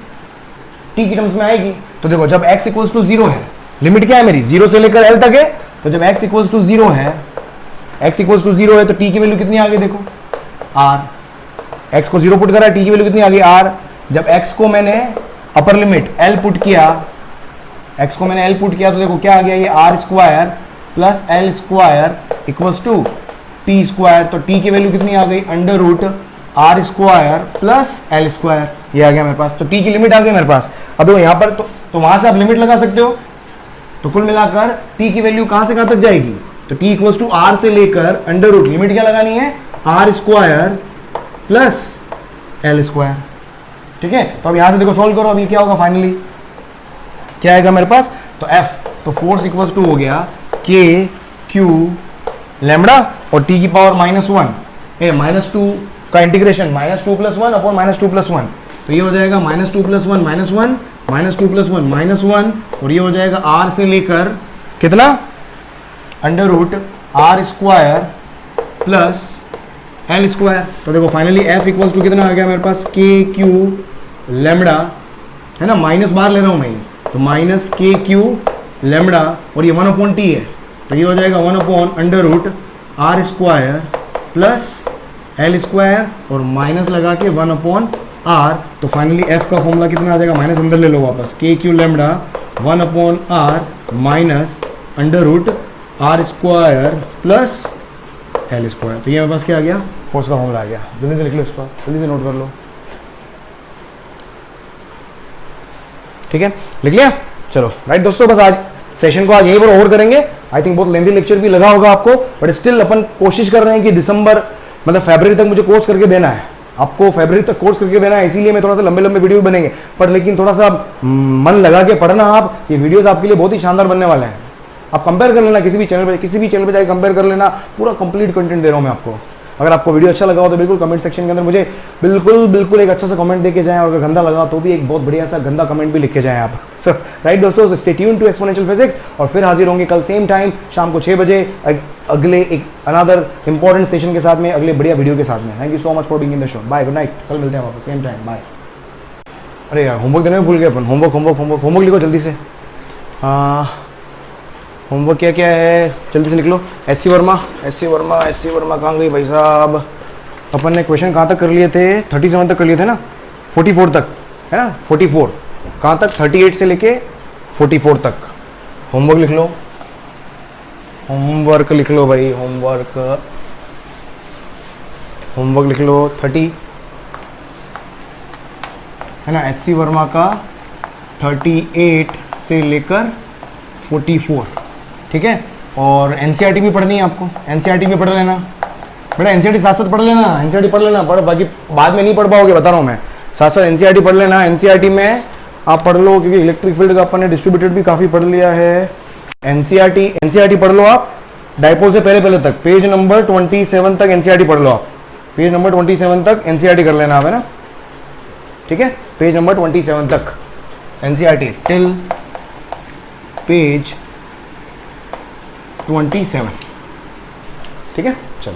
t की टर्म्स में आएगी। तो देखो जब x इक्वल्स टू 0 है, लिमिट क्या है मेरी 0 से लेकर l तक है, तो जब x इक्वल्स टू 0 है, x इक्वल्स टू 0 है तो t की वैल्यू कितनी आ गई, देखो r, x को 0 पुट करा, t की वैल्यू कितनी आ गई r। जब x को मैंने अपर लिमिट एल पुट किया, x को मैंने l पुट किया तो देखो क्या आ गया, ये r square plus l square equals to t square. तो t की वैल्यू कितनी आ गई, under root r square plus l square, ये आ गया मेरे पास। तो t की लिमिट आ गई मेरे पास। अब देखो यहाँ पर तो वहां से आप लिमिट लगा सकते हो, तो कुल मिलाकर t की वैल्यू कहां से कहां तक जाएगी, तो t इक्वल्स टू आर से लेकर अंडर रूट, लिमिट क्या लगानी है, r square plus l square. ठीक है, तो अब यहां से देखो सॉल्व करो, अभी क्या होगा फाइनली, क्या आएगा मेरे पास, तो f, तो फोर्स इक्वल्स टू हो गया k q लैम्बडा और t की पावर -1 -2 का इंटीग्रेशन -2 + 1 अपॉन -2 + 1, तो ये हो जाएगा -2 + 1 -1 -2 + 1 -1, और ये हो जाएगा r से लेकर कितना, under root r square plus l square. तो देखो फाइनली f इक्वल्स टू कितना आ गया मेरे पास, k q लैम्बडा, है ना, माइनस बाहर ले रहा हूं मैं ये, तो माइनस के क्यू लैम्बडा, और ये 1/t है, तो ये हो जाएगा 1 under root r square plus l square और माइनस लगा के 1/r। तो फाइनली f का फॉर्मूला कितना आ जाएगा, माइनस अंदर ले लो वापस, k q lambda 1/r minus under root r square plus l square. तो ये मेरे पास क्या आ गया, फोर्स का फॉर्मूला आ गया। जल्दी से लिख लो इसको, जल्दी से नोट कर लो। ठीक है, लिख लिया, चलो राइट दोस्तों, बस आज सेशन को आज यहीं पर ओवर करेंगे। आई थिंक बहुत लेंथी लेक्चर भी लगा होगा आपको, बट स्टिल अपन कोशिश कर रहे हैं कि दिसंबर मतलब फरवरी तक मुझे कोर्स करके देना है, आपको फरवरी तक कोर्स करके देना है, इसीलिए मैं थोड़ा सा लंबे लंबे वीडियो बनेंगे, पर लेकिन थोड़ा सा मन लगा के पढ़ना आप, ये वीडियोस आपके लिए बहुत ही शानदार बनने वाले हैं। आप कंपेयर कर लेना किसी भी चैनल पे जाके कंपेयर कर लेना, पूरा कंप्लीट कंटेंट दे रहा हूँ मैं आपको। अगर आपको वीडियो अच्छा लगा हो तो बिल्कुल कमेंट सेक्शन के अंदर मुझे बिल्कुल एक अच्छा सा कमेंट देके जाएं, और अगर गंदा लगा तो भी एक बहुत बढ़िया सा गंदा कमेंट भी लिख के जाएं आप। सो राइट दोस्तों, stay tune to Exponential Physics, और फिर हाजिर होंगे कल सेम टाइम शाम को 6 बजे अगले एक अनदर इंपॉर्टेंट सेशन के साथ में, अगले बढ़िया वीडियो के साथ में। Thank you so much for being in the show, bye, good night, कल मिलते हैं वापस सेम टाइम, बाय। अरे यार होमवर्क देने में भूल गए अपन, होमवर्क लिखो जल्दी से। होमवर्क क्या क्या है जल्दी से लिख लो। एस सी वर्मा कहाँ गई भाई साहब, अपन ने क्वेश्चन कहाँ तक कर लिए थे, 37 तक कर लिए थे ना, 44 तक है ना, 44 कहाँ तक, 38 से लेके 44 तक। होमवर्क लिख लो, होमवर्क लिख लो भाई, होमवर्क लिख लो 30 है ना, एस सी वर्मा का 38 से लेकर 44, ठीक है। और एनसीईआरटी भी पढ़नी है आपको, एनसीईआरटी भी पढ़ लेना बेटा, एनसीईआरटी साथ साथ पढ़ लेना, एनसीईआरटी पढ़ लेना, बाकी बाद में नहीं पढ़ पाओगे, बता रहा हूँ मैं, साथ साथ एनसीईआरटी पढ़ लेना। एनसीईआरटी में आप पढ़ लो, क्योंकि इलेक्ट्रिक फील्ड का अपन ने डिस्ट्रीब्यूटेड भी काफ़ी पढ़ लिया है। एनसीईआरटी पढ़ लो आप, डायपोल से पहले तक, पेज नंबर 27 तक एनसीईआरटी पढ़ लो आप, पेज नंबर 27 तक एनसीईआरटी कर लेना आप, है ना, ठीक है, पेज नंबर 27 तक एनसीईआरटी टिल पेज 27, ठीक है, चलो।